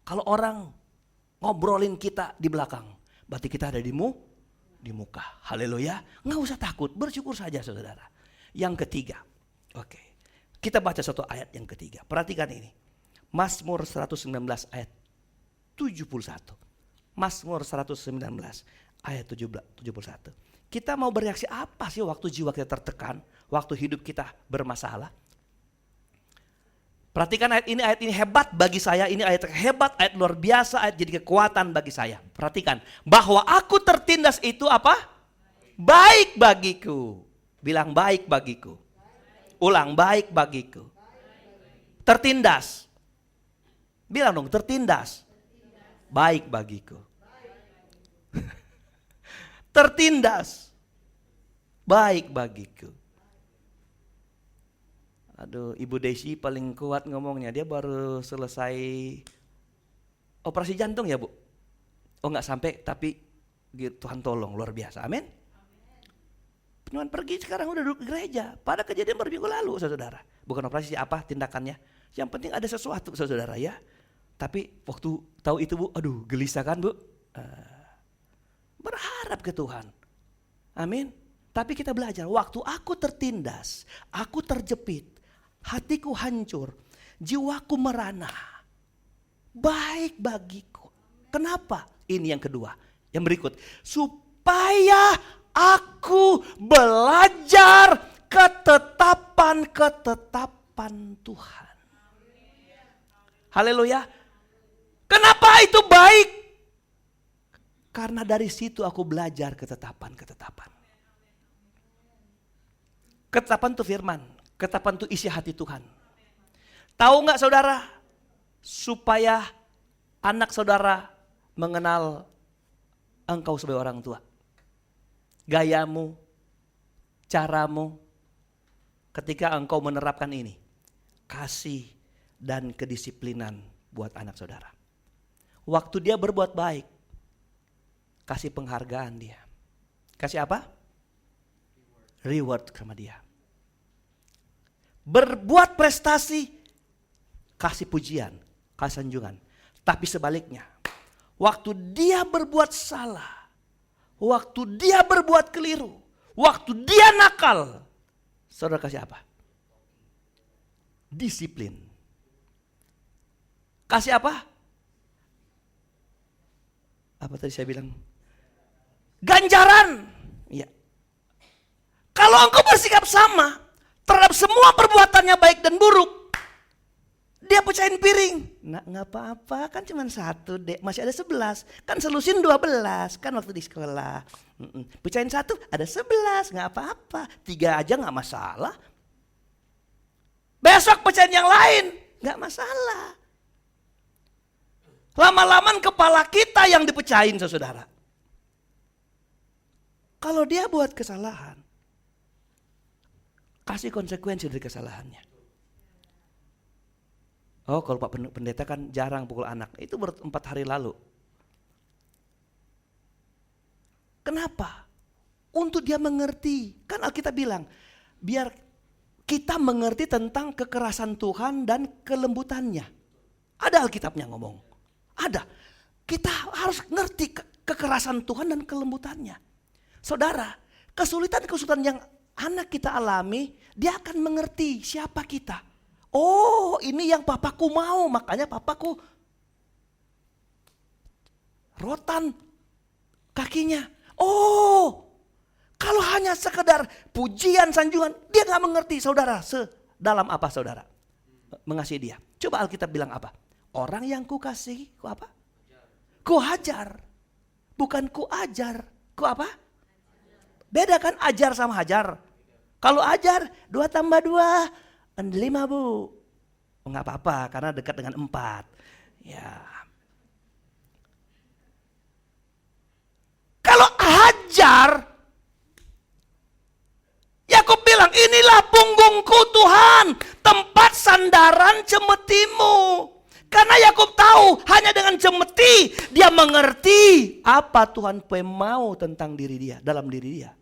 Kalau orang ngobrolin kita di belakang, berarti kita ada di muka. Haleluya. Nggak usah takut, bersyukur saja, saudara. Yang ketiga, oke. Kita baca satu ayat yang ketiga. Perhatikan ini. Mazmur 119 ayat 71. Mazmur 119 ayat 71. Kita mau bereaksi apa sih waktu jiwa kita tertekan, waktu hidup kita bermasalah? Perhatikan ayat ini hebat bagi saya, ini ayat hebat, ayat luar biasa, ayat jadi kekuatan bagi saya. Perhatikan, bahwa aku tertindas itu apa? Baik bagiku. Bilang baik bagiku. Ulang, baik bagiku. Tertindas. Bilang dong, tertindas. Baik bagiku. Tertindas. Baik bagiku. Aduh, Ibu Desi paling kuat ngomongnya. Dia baru selesai operasi jantung ya, Bu? Oh, nggak sampai, tapi Tuhan tolong, luar biasa. Amin. Cuman pergi sekarang udah duduk di gereja. Pada kejadian baru minggu lalu, saudara. Bukan operasi apa tindakannya. Yang penting ada sesuatu, saudara ya. Tapi waktu tahu itu, Bu, aduh gelisah kan, Bu? Berharap ke Tuhan. Amin. Tapi kita belajar, waktu aku tertindas, aku terjepit, hatiku hancur, jiwaku merana, baik bagiku. Kenapa? Ini yang kedua. Yang berikut, supaya aku belajar ketetapan Tuhan. Haleluya. Kenapa itu baik? Karena dari situ aku belajar ketetapan. Ketetapan itu firman. Ketetapan itu isi hati Tuhan. Tahu nggak saudara? Supaya anak saudara mengenal engkau sebagai orang tua. Gayamu, caramu, ketika engkau menerapkan ini. Kasih dan kedisiplinan buat anak saudara. Waktu dia berbuat baik, kasih penghargaan dia. Kasih apa? Reward sama dia. Berbuat prestasi, kasih pujian, kasih sanjungan. Tapi sebaliknya, waktu dia berbuat salah, waktu dia berbuat keliru, waktu dia nakal, saudara kasih apa? Disiplin. Kasih apa? Apa tadi saya bilang? Ganjaran. Ya. Kalau engkau bersikap sama terhadap semua perbuatannya baik dan buruk, dia pecahin piring. Nah, nggak apa-apa, kan cuma 1 dek, masih ada 11. Kan selusin 12, kan waktu di sekolah. Pecahin 1, ada 11, nggak apa-apa. 3 aja nggak masalah. Besok pecahin yang lain, nggak masalah. Lama-lama kepala kita yang dipecahin, saudara. Kalau dia buat kesalahan, kasih konsekuensi dari kesalahannya. Oh, kalau Pak Pendeta kan jarang pukul anak. Itu 4 hari lalu. Kenapa? Untuk dia mengerti. Kan Alkitab bilang, biar kita mengerti tentang kekerasan Tuhan dan kelembutannya. Ada Alkitabnya ngomong. Ada. Kita harus ngerti kekerasan Tuhan dan kelembutannya. Saudara, kesulitan-kesulitan yang anak kita alami, dia akan mengerti siapa kita. Oh, ini yang papaku mau, makanya papaku rotan kakinya. Oh, kalau hanya sekedar pujian, sanjungan, dia gak mengerti saudara sedalam apa saudara mengasihi dia. Coba Alkitab bilang apa? Orang yang ku kasih, ku apa? Ku hajar. Bukan ku ajar, ku apa? Beda kan ajar sama hajar. Kalau ajar 2 tambah 2, 5 Bu. Oh, gak apa-apa karena dekat dengan 4. Ya. Kalau hajar, Yakub bilang inilah punggungku Tuhan, tempat sandaran cemetimu. Karena Yakub tahu hanya dengan cemeti dia mengerti apa Tuhan mau tentang diri dia, dalam diri dia.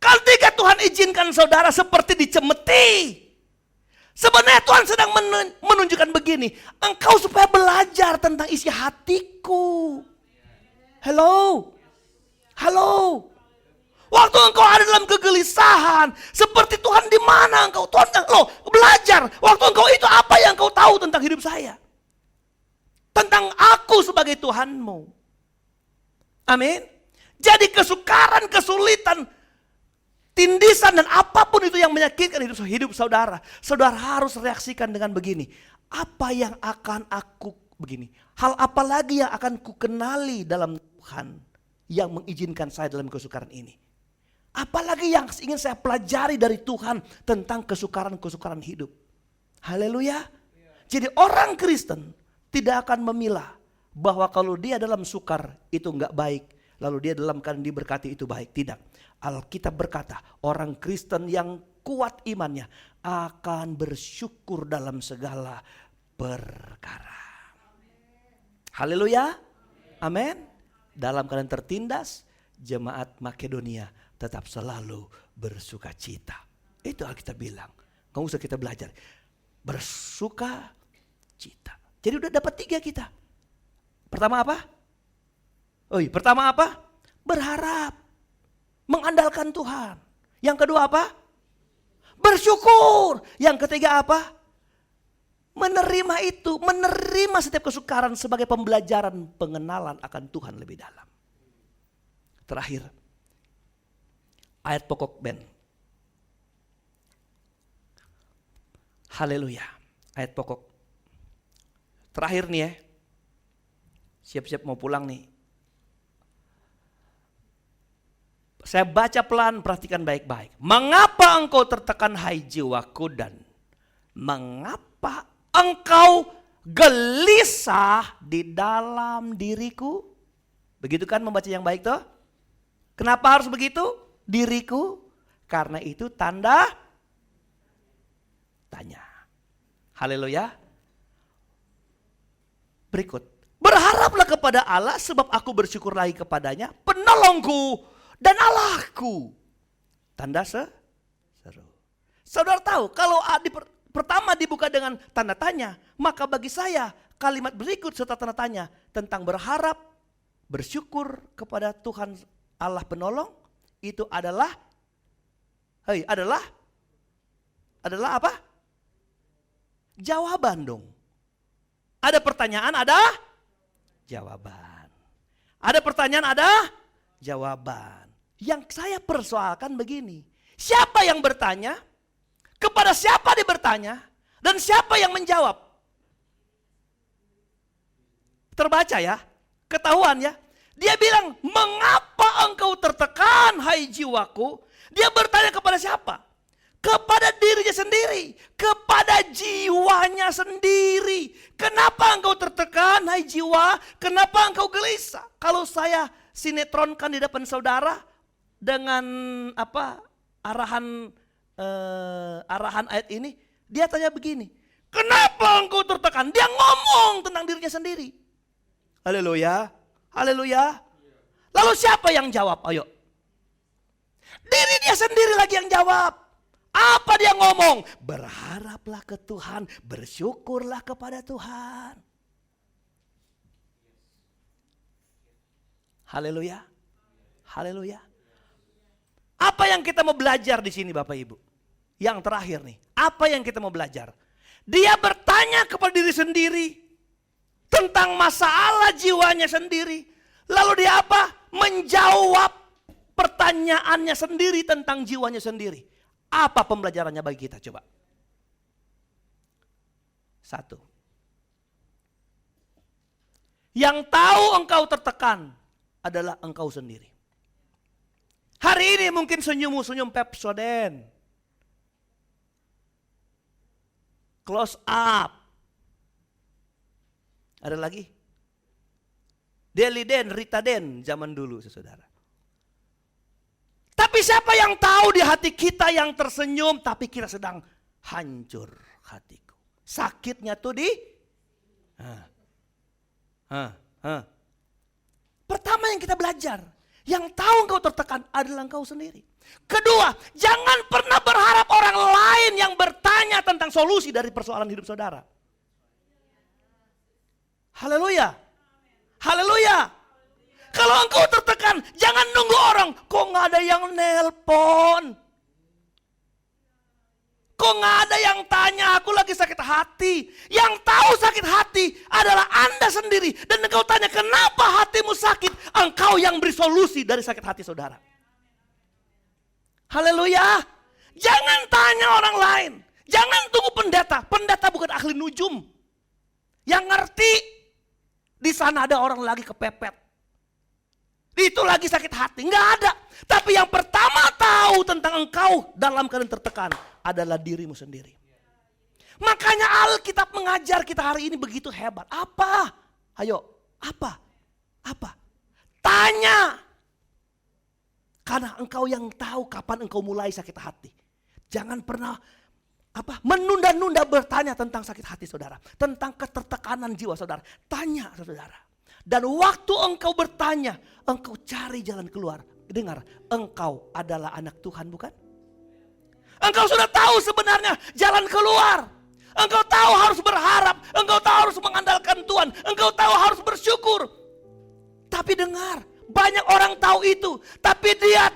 Ketika Tuhan izinkan saudara seperti dicemeti, sebenarnya Tuhan sedang menunjukkan begini, engkau supaya belajar tentang isi hatiku. Halo. Waktu engkau ada dalam kegelisahan, seperti Tuhan di mana engkau? Tuhan belajar. Waktu engkau itu apa yang engkau tahu tentang hidup saya? Tentang aku sebagai Tuhanmu. Amin. Jadi kesukaran, kesulitan, tindisan dan apapun itu yang menyakitkan hidup saudara, saudara harus reaksikan dengan begini. Apa yang akan aku begini? Hal apa lagi yang akan ku kenali dalam Tuhan yang mengizinkan saya dalam kesukaran ini? Apalagi yang ingin saya pelajari dari Tuhan tentang kesukaran-kesukaran hidup. Haleluya. Jadi orang Kristen tidak akan memilah bahwa kalau dia dalam sukar itu enggak baik, lalu dia dalam keadaan diberkati itu baik. Tidak. Alkitab berkata orang Kristen yang kuat imannya akan bersyukur dalam segala perkara. Haleluya. Amin. Dalam keadaan tertindas, jemaat Makedonia tetap selalu bersuka cita. Itu Alkitab bilang. Gak usah kita belajar. Bersuka cita. Jadi udah dapat 3 kita. Pertama apa? Pertama apa? Berharap. Mengandalkan Tuhan. Yang kedua apa? Bersyukur. Yang ketiga apa? Menerima itu. Menerima setiap kesukaran sebagai pembelajaran pengenalan akan Tuhan lebih dalam. Terakhir. Ayat pokok Ben. Haleluya. Ayat pokok. Terakhir nih ya. Siap-siap mau pulang nih. Saya baca pelan, perhatikan baik-baik. Mengapa engkau tertekan hai jiwaku, dan mengapa engkau gelisah di dalam diriku? Begitu kan membaca yang baik tuh? Kenapa harus begitu? Diriku, karena itu tanda tanya. Haleluya. Berikut. Berharaplah kepada Allah sebab aku bersyukur lagi kepadanya, penolongku dan Allahku. Tanda seru. Saudara tahu kalau pertama dibuka dengan tanda tanya, maka bagi saya kalimat berikut serta tanda tanya tentang berharap, bersyukur kepada Tuhan Allah penolong itu adalah apa? Jawaban dong. Ada pertanyaan, ada jawaban. Ada pertanyaan, ada jawaban. Yang saya persoalkan begini. Siapa yang bertanya? Kepada siapa dia bertanya? Dan siapa yang menjawab? Terbaca ya? Ketahuan ya? Dia bilang, mengapa engkau tertekan hai jiwaku? Dia bertanya kepada siapa? Kepada dirinya sendiri. Kepada jiwanya sendiri. Kenapa engkau tertekan hai jiwa? Kenapa engkau gelisah? Kalau saya sinetronkan di depan saudara dengan arahan ayat ini, dia tanya begini, kenapa engkau tertekan? Dia ngomong tentang dirinya sendiri. Haleluya, haleluya. Lalu siapa yang jawab? Ayo, diri dia sendiri lagi yang jawab. Apa dia ngomong? Berharaplah ke Tuhan, bersyukurlah kepada Tuhan. Haleluya. Haleluya. Apa yang kita mau belajar di sini Bapak Ibu? Yang terakhir nih. Apa yang kita mau belajar? Dia bertanya kepada diri sendiri tentang masalah jiwanya sendiri. Lalu dia apa? Menjawab pertanyaannya sendiri tentang jiwanya sendiri. Apa pembelajarannya bagi kita? Coba. 1. Yang tahu engkau tertekan adalah engkau sendiri. Hari ini mungkin senyum Pepsodent. Close up. Ada lagi? Deliden, Ritaden zaman dulu saudara. Tapi siapa yang tahu di hati kita yang tersenyum tapi kita sedang hancur hatiku. Sakitnya tuh di Pertama yang kita belajar, yang tahu engkau tertekan adalah engkau sendiri. Kedua, jangan pernah berharap orang lain yang bertanya tentang solusi dari persoalan hidup saudara. Haleluya. Haleluya. Kalau engkau tertekan, jangan nunggu orang. Kok gak ada yang nelpon? Kok gak ada yang tanya, aku lagi sakit hati. Yang tahu sakit hati adalah Anda sendiri. Dan engkau tanya, kenapa hatimu sakit? Engkau yang beri solusi dari sakit hati saudara. Haleluya. Jangan tanya orang lain. Jangan tunggu pendeta. Pendeta bukan ahli nujum. Yang ngerti di sana ada orang lagi kepepet. Itu lagi sakit hati. Enggak ada. Tapi yang pertama tahu tentang engkau dalam keadaan tertekan adalah dirimu sendiri. Makanya Alkitab mengajar kita hari ini begitu hebat. Apa? Ayo, apa? Apa? Tanya. Karena engkau yang tahu kapan engkau mulai sakit hati. Jangan pernah menunda-nunda bertanya tentang sakit hati saudara. Tentang ketertekanan jiwa saudara. Tanya saudara. Dan waktu engkau bertanya, engkau cari jalan keluar. Dengar, engkau adalah anak Tuhan bukan? Engkau sudah tahu sebenarnya jalan keluar. Engkau tahu harus berharap. Engkau tahu harus mengandalkan Tuhan. Engkau tahu harus bersyukur. Tapi dengar, banyak orang tahu itu. Tapi dia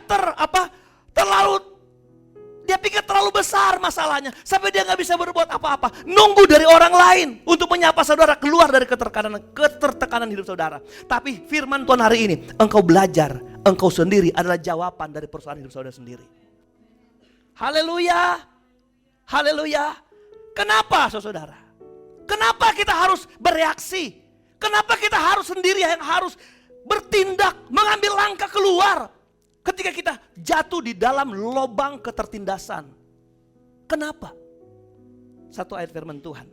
dia pikir terlalu besar masalahnya. Sampai dia gak bisa berbuat apa-apa. Nunggu dari orang lain untuk menyapa saudara keluar dari ketertekanan hidup saudara. Tapi firman Tuhan hari ini, engkau belajar. Engkau sendiri adalah jawaban dari persoalan hidup saudara sendiri. Haleluya. Haleluya. Kenapa saudara? Kenapa kita harus bereaksi? Kenapa kita harus sendiri yang harus bertindak, mengambil langkah keluar ketika kita jatuh di dalam lubang ketertindasan? Kenapa? Satu ayat firman Tuhan.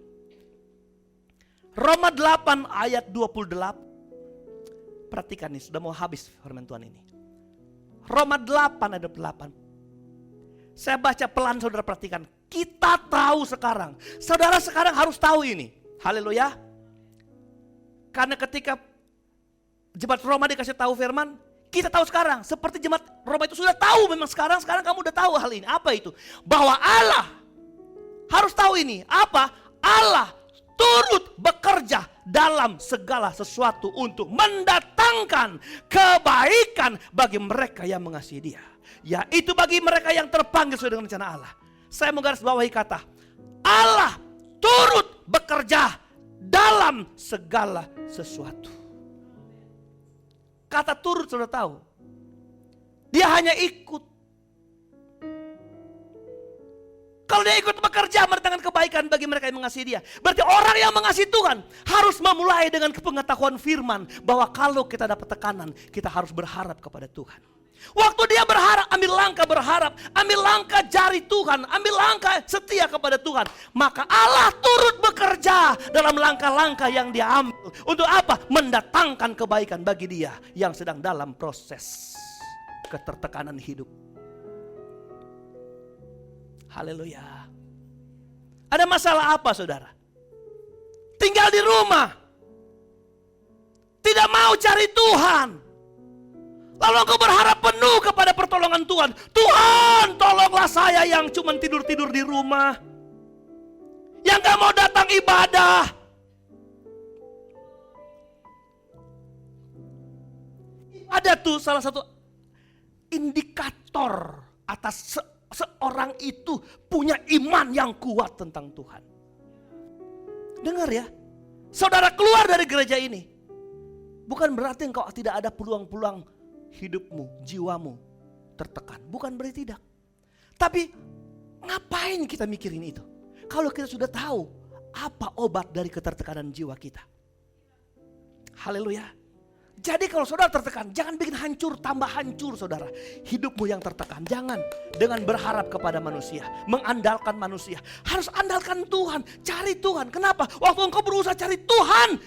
Roma 8 ayat 28. Perhatikan nih, sudah mau habis firman Tuhan ini. Roma 8 ayat 28. Saya baca pelan, saudara perhatikan. Kita tahu sekarang. Saudara sekarang harus tahu ini. Haleluya. Karena ketika jemaat Roma dikasih tahu firman, kita tahu sekarang. Seperti jemaat Roma itu sudah tahu memang sekarang kamu udah tahu hal ini. Apa itu? Bahwa Allah harus tahu ini. Apa? Allah turut bekerja dalam segala sesuatu untuk mendatangkan kebaikan bagi mereka yang mengasihi Dia. Yaitu bagi mereka yang terpanggil sesuai dengan rencana Allah. Saya mau garis bawahi kata Allah turut bekerja dalam segala sesuatu. Kata turut sudah tahu. Dia hanya ikut. Kalau dia ikut bekerja mendatangkan kebaikan bagi mereka yang mengasihi Dia. Berarti orang yang mengasihi Tuhan harus memulai dengan pengetahuan firman bahwa kalau kita dapat tekanan, kita harus berharap kepada Tuhan. Waktu dia berharap, ambil langkah cari Tuhan, ambil langkah setia kepada Tuhan. Maka Allah turut bekerja dalam langkah-langkah yang dia ambil. Untuk apa? Mendatangkan kebaikan bagi dia yang sedang dalam proses ketertekanan hidup. Haleluya. Ada masalah apa saudara? Tinggal di rumah, tidak mau cari Tuhan. Lalu engkau berharap penuh kepada pertolongan Tuhan. Tuhan, tolonglah saya yang cuma tidur-tidur di rumah, yang gak mau datang ibadah. Ibadah tuh salah satu indikator atas seorang itu punya iman yang kuat tentang Tuhan. Dengar ya, saudara keluar dari gereja ini, bukan berarti engkau tidak ada peluang-peluang hidupmu, jiwamu tertekan. Bukan berarti tidak. Tapi ngapain kita mikirin itu? Kalau kita sudah tahu apa obat dari ketertekanan jiwa kita. Haleluya. Jadi kalau saudara tertekan, jangan bikin hancur, tambah hancur saudara. Hidupmu yang tertekan. Jangan dengan berharap kepada manusia, mengandalkan manusia. Harus andalkan Tuhan, cari Tuhan. Kenapa? Waktu engkau berusaha cari Tuhan,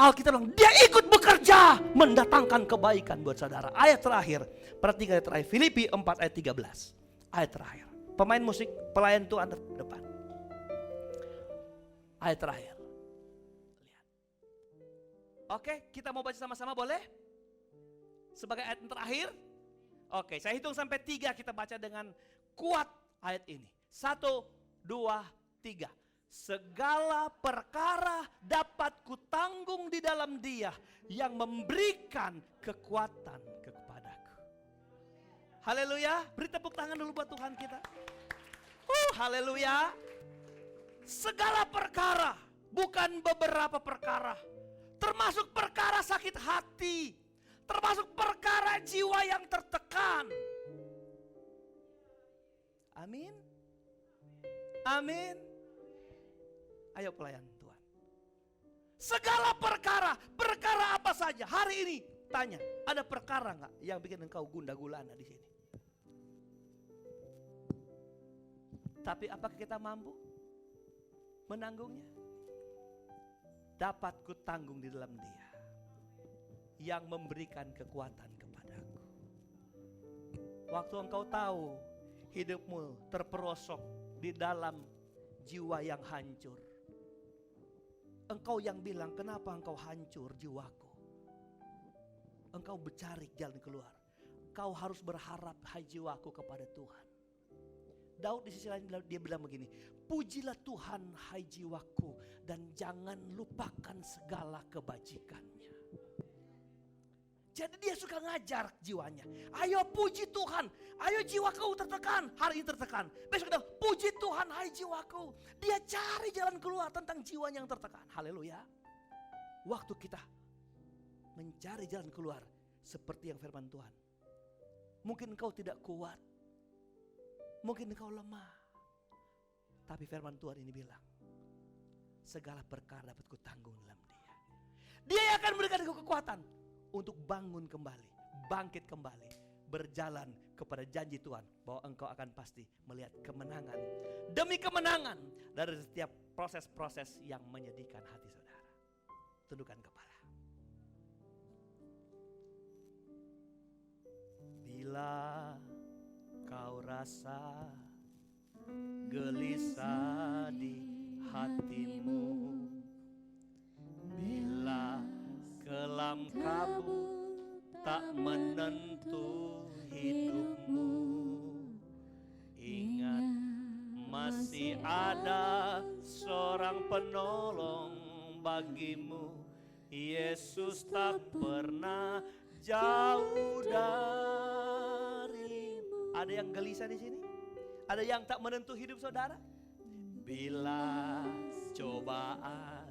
Alkitab bilang dia ikut bekerja mendatangkan kebaikan buat saudara. Ayat terakhir, perhatikan ayat terakhir, Filipi 4 ayat 13. Ayat terakhir. Pemain musik, pelayan Tuhan depan. Ayat terakhir. Lihat. Oke, kita mau baca sama-sama boleh? Sebagai ayat terakhir. Oke, saya hitung sampai 3, kita baca dengan kuat ayat ini. 1, 2, 3. Segala perkara dapat kutanggung di dalam Dia yang memberikan kekuatan kepadaku. Haleluya. Beri tepuk tangan dulu buat Tuhan kita. Haleluya. Segala perkara, bukan beberapa perkara. Termasuk perkara sakit hati, termasuk perkara jiwa yang tertekan. Amin. Amin. Ayo pelayan Tuhan. Segala perkara, perkara apa saja. Hari ini tanya, ada perkara nggak yang bikin engkau gundah gulana di sini? Tapi apakah kita mampu menanggungnya? Dapat ku tanggung di dalam Dia yang memberikan kekuatan kepadaku. Waktu engkau tahu hidupmu terperosok di dalam jiwa yang hancur, engkau yang bilang, kenapa engkau hancur jiwaku? Engkau mencari jalan keluar. Kau harus berharap, hai jiwaku, kepada Tuhan. Daud di sisi lain dia bilang begini, pujilah Tuhan hai jiwaku dan jangan lupakan segala kebajikannya. Jadi dia suka ngajar jiwanya. Ayo puji Tuhan, ayo jiwaku tertekan, hari ini tertekan. Besok dia puji Tuhan hai jiwaku. Dia cari jalan keluar tentang jiwanya yang tertekan. Haleluya. Waktu kita mencari jalan keluar seperti yang firman Tuhan. Mungkin engkau tidak kuat. Mungkin engkau lemah. Tapi firman Tuhan ini bilang, segala perkara dapat kutanggung dalam Dia. Dia yang akan memberikan kekuatan untuk bangun kembali, bangkit kembali, berjalan kepada janji Tuhan bahwa engkau akan pasti melihat kemenangan demi kemenangan dari setiap proses-proses yang menyedihkan hati saudara. Tundukkan kepala. Bila kau rasa gelisah di hatimu, bila kelam kabut tak menentu hidupmu, ingat masih ada seorang penolong bagimu. Yesus tak pernah jauh darimu. Ada yang gelisah di sini? Ada yang tak menentu hidup saudara? Bila cobaan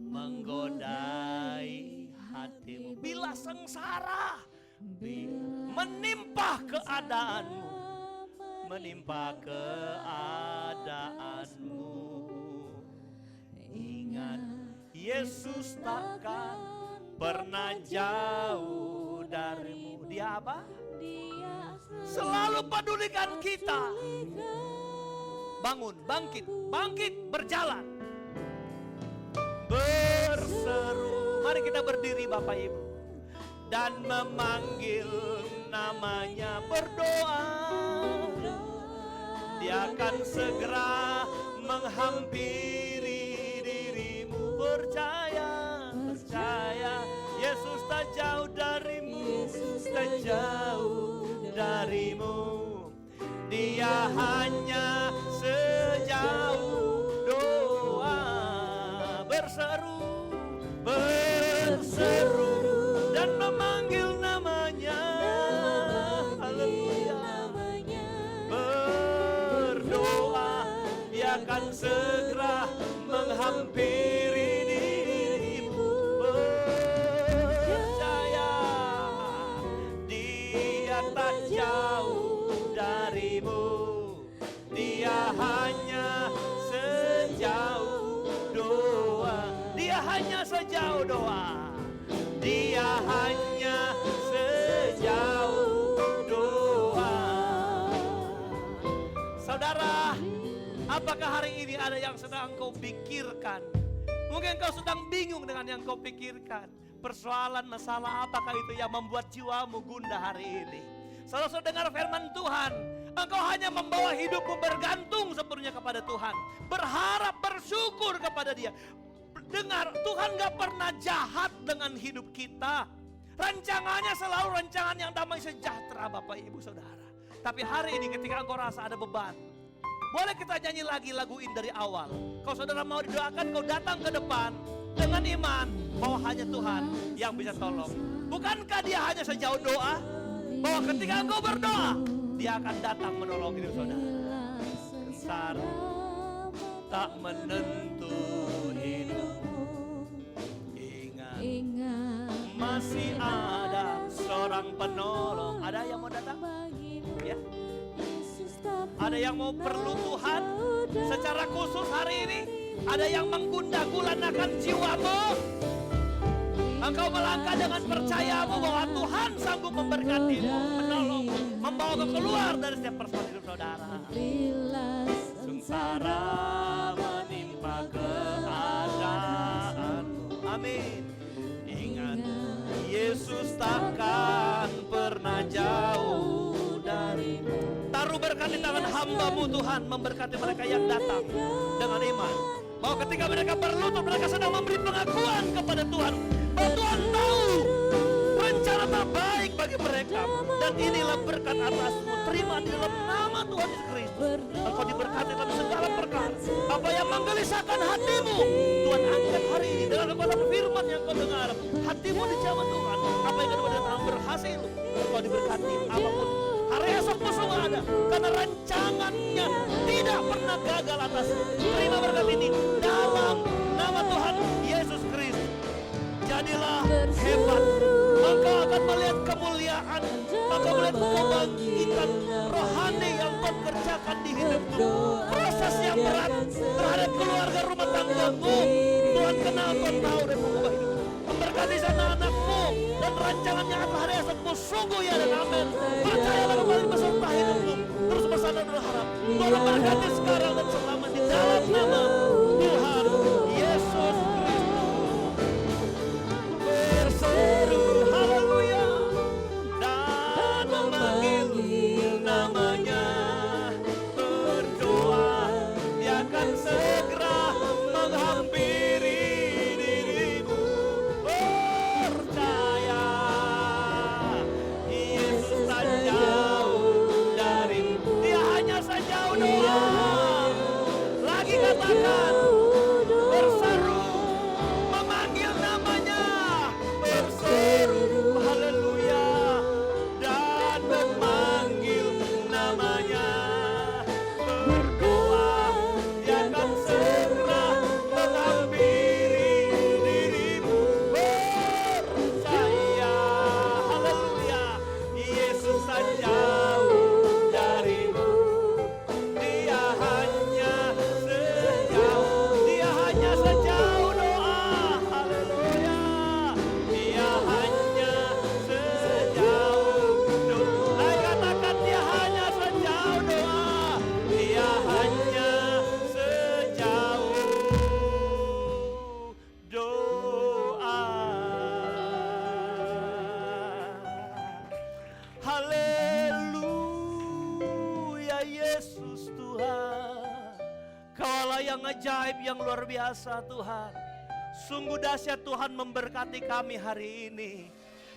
menggodai hatimu, bila sengsara menimpa keadaanmu, ingat Yesus takkan pernah jauh darimu. Dia apa? Selalu pedulikan kita. Bangun, bangkit, berjalan, berseru. Mari kita berdiri Bapak Ibu dan memanggil namanya, berdoa. Dia akan segera menghampiri dirimu. Percaya, Yesus tak jauh darimu, tak jauh darimu. Dia hanya sejauh doa. Berseru dan memanggil namanya. Haleluya. Berdoa, Dia akan segera menghampiri dirimu. Percaya, Dia tak jauh darimu. Dia hanya sejauh doa. Dia hanya sejauh doa. Dia hanya sejauh doa. Saudara, apakah hari ini ada yang sedang kau pikirkan? Mungkin kau sedang bingung dengan yang kau pikirkan. Persoalan masalah apakah itu yang membuat jiwamu gundah hari ini? Saudara dengar firman Tuhan. Engkau hanya membawa hidupmu bergantung sepenuhnya kepada Tuhan. Berharap, bersyukur kepada Dia. Dengar, Tuhan gak pernah jahat dengan hidup kita. Rancangannya selalu rancangan yang damai sejahtera Bapak Ibu Saudara. Tapi hari ini ketika engkau rasa ada beban, boleh kita nyanyi lagi lagu ini dari awal. Kalau saudara mau didoakan, kau datang ke depan dengan iman bahwa hanya Tuhan yang bisa tolong. Bukankah Dia hanya sejauh doa? Bahwa ketika engkau berdoa, Dia akan datang menolong hidup saudara. Sengsara tak menentu hidupmu, ingat masih ada seorang penolong. Ada yang mau datang? Ya. Ada Ada yang mau perlu Tuhan secara khusus hari ini. Ada yang menggundah-gulanakan jiwamu. Engkau melangkah dengan percayamu bahwa Tuhan sanggup memberkatimu, menolongmu, membawa kau keluar dari setiap persoalan hidup saudara. Sengsara menimpa keadaanmu. Amin. Ingat, Yesus takkan pernah jauh darimu. Taruh berkat di tangan hamba-Mu Tuhan, memberkati mereka yang datang dengan iman. Bahwa ketika mereka berlutut, mereka sedang memberi pengakuan kepada Tuhan. Bahwa Tuhan tahu rencana terbaik bagi mereka. Dan inilah berkat atasmu. Terima di dalam nama Tuhan Yesus Kristus. Engkau diberkati dalam segala perkara. Apa yang menggelisahkan hatimu, Tuhan angkat hari ini dengan kekuatan firman yang kau dengar. Hatimu dijamah Tuhan. Apa yang kedua datang berhasil. Engkau diberkati apapun. Hari esokmu semua ada. Karena rancangannya tidak pernah gagal atasmu. Terima berkat ini dalam nama Tuhan Yesus Kristus. Jadilah hebat. Engkau akan melihat kemuliaan. Engkau melihat kebangkitan rohani yang Tuhan kerjakan di hidupmu. Proses yang berat terhadap keluarga rumah tanggamu, Tuhan kenal, Tuhan tahu dan mengubah hidupmu. Memberkati sana anakmu dan rancangannya akan hari esokmu. Sungguh ya dan amin. Percayalah kembali beserta hidupmu. Terus bersandar dan berharap. Tuhan memberkati sekarang dan selama di dalam nama Tuhan Yesus berseru haleluya dan memanggil namanya, berdoa dia akan segera menghampiri dirimu. Percaya Yesus tak jauh darimu, dia hanya sejauh doa. Lagi katakan berseru memanggil namanya, berseru haleluya dan memanggil namanya, berdoa dia akan segera menghampiri dirimu. Percaya haleluya Yesus tak jauh darimu, dia hanya sejauh doa. Haleluya, dia hanya sejauh doa. Saya katakan dia hanya sejauh doa. Dia hanya sejauh doa. Haleluya Yesus Tuhan. Kaulah yang ajaib, yang luar biasa Tuhan. Sungguh dahsyat Tuhan memberkati kami hari ini.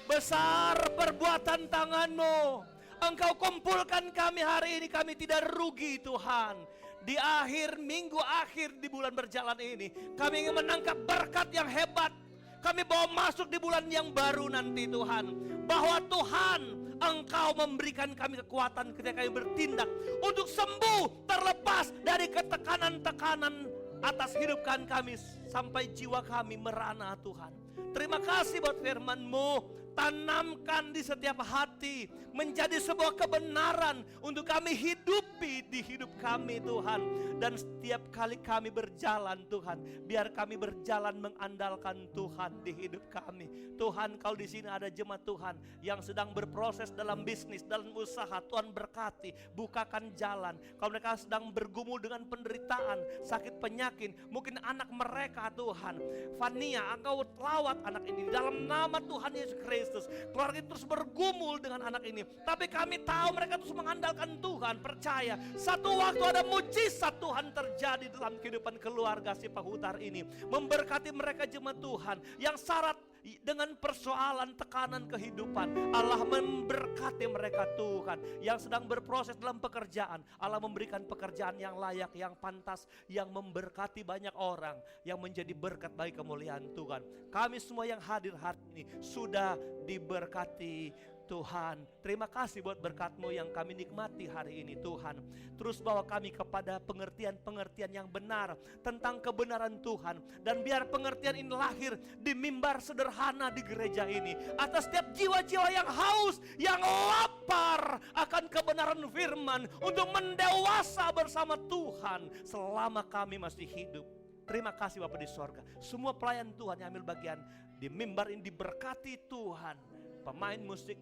Besar perbuatan tangan-Mu. Engkau kumpulkan kami hari ini, kami tidak rugi Tuhan. Di akhir minggu akhir di bulan berjalan ini, kami ingin menangkap berkat yang hebat. Kami bawa masuk di bulan yang baru nanti Tuhan. Bahwa Tuhan, Engkau memberikan kami kekuatan ketika kami bertindak untuk sembuh, terlepas dari ketekanan-tekanan atas hidup kami sampai jiwa kami merana Tuhan. Terima kasih buat firman-Mu. Tanamkan di setiap hati menjadi sebuah kebenaran untuk kami hidupi di hidup kami Tuhan. Dan setiap kali kami berjalan Tuhan, biar kami berjalan mengandalkan Tuhan di hidup kami. Tuhan, kalau di sini ada jemaat Tuhan yang sedang berproses dalam bisnis, dalam usaha, Tuhan berkati, bukakan jalan. Kalau mereka sedang bergumul dengan penderitaan, sakit penyakit, mungkin anak mereka Tuhan, Fania, Engkau lawat anak ini dalam nama Tuhan Yesus Kristus. Keluarga terus bergumul dengan anak ini, tapi kami tahu mereka terus mengandalkan Tuhan. Percaya satu waktu ada mujizat Tuhan terjadi dalam kehidupan keluarga si Pahutar ini. Memberkati mereka jemaat Tuhan yang syarat dengan persoalan tekanan kehidupan. Allah memberkati mereka Tuhan. Yang sedang berproses dalam pekerjaan, Allah memberikan pekerjaan yang layak, yang pantas, yang memberkati banyak orang, yang menjadi berkat bagi kemuliaan Tuhan. Kami semua yang hadir hari ini sudah diberkati Tuhan. Terima kasih buat berkat-Mu yang kami nikmati hari ini Tuhan. Terus bawa kami kepada pengertian-pengertian yang benar tentang kebenaran Tuhan. Dan biar pengertian ini lahir di mimbar sederhana di gereja ini. Atas setiap jiwa-jiwa yang haus, yang lapar akan kebenaran firman. Untuk mendewasa bersama Tuhan selama kami masih hidup. Terima kasih Bapak di sorga. Semua pelayan Tuhan yang ambil bagian di mimbar ini diberkati Tuhan. Pemain musik,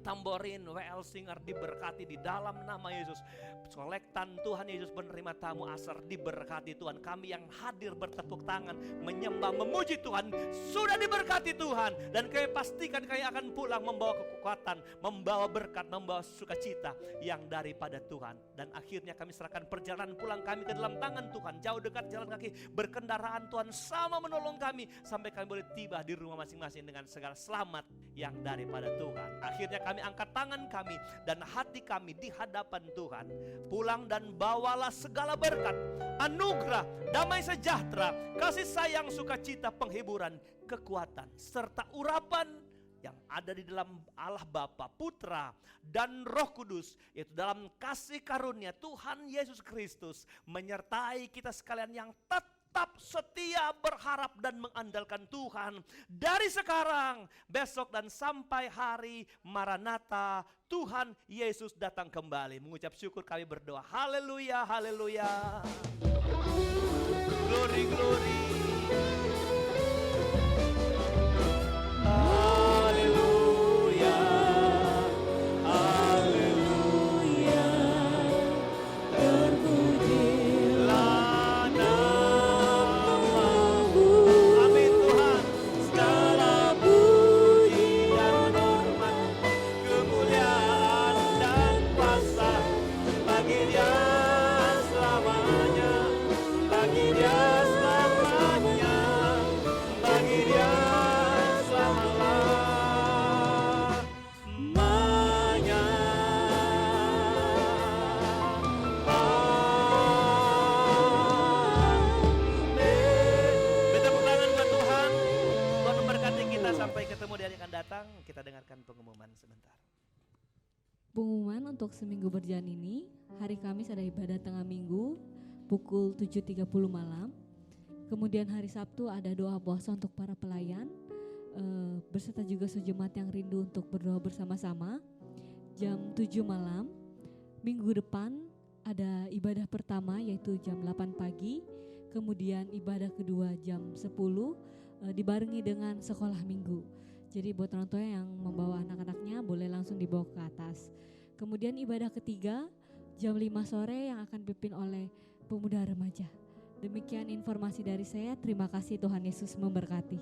tamborin, WL singer diberkati di dalam nama Yesus. Kolektan Tuhan Yesus menerima tamu asar diberkati Tuhan. Kami yang hadir bertepuk tangan, menyembah, memuji Tuhan sudah diberkati Tuhan. Dan kami pastikan kami akan pulang membawa kekuatan, membawa berkat, membawa sukacita yang daripada Tuhan. Dan akhirnya kami serahkan perjalanan pulang kami ke dalam tangan Tuhan. Jauh dekat jalan kaki, berkendaraan Tuhan sama menolong kami sampai kami boleh tiba di rumah masing-masing dengan segala selamat yang daripada Tuhan. Akhirnya kami angkat tangan kami dan hati kami di hadapan Tuhan. Pulang dan bawalah segala berkat, anugerah, damai sejahtera, kasih sayang, sukacita, penghiburan, kekuatan, serta urapan yang ada di dalam Allah Bapa, Putra, dan Roh Kudus, yaitu dalam kasih karunia Tuhan Yesus Kristus, menyertai kita sekalian yang tetap setia, berharap dan mengandalkan Tuhan dari sekarang, besok dan sampai hari Maranatha, Tuhan Yesus datang kembali. Mengucap syukur kami berdoa. Haleluya, haleluya. Glory, glory. Haleluya, haleluya. Terpujilah nama-Mu. Amin Tuhan. Segala puji dan hormat, kemuliaan dan kuasa bagi Dia selamanya, bagi Dia selamanya, bagi Dia selama-lamanya. Amin. Bertepuk tangan buat Tuhan. Tuhan memberkati kita sampai ketemu di hari yang akan datang. Kita dengarkan pengumuman sebentar. Pengumuman untuk seminggu berjalan ini, hari Kamis ada ibadah tengah minggu pukul 7.30 malam. Kemudian hari Sabtu ada doa puasa untuk para pelayan, berserta juga sejemaat yang rindu untuk berdoa bersama-sama. Jam 7 malam. Minggu depan ada ibadah pertama yaitu jam 8 pagi. Kemudian ibadah kedua jam 10 dibarengi dengan sekolah minggu. Jadi buat orang tua yang membawa anak-anaknya boleh langsung dibawa ke atas. Kemudian ibadah ketiga jam 5 sore yang akan dipimpin oleh pemuda remaja. Demikian informasi dari saya. Terima kasih, Tuhan Yesus memberkati.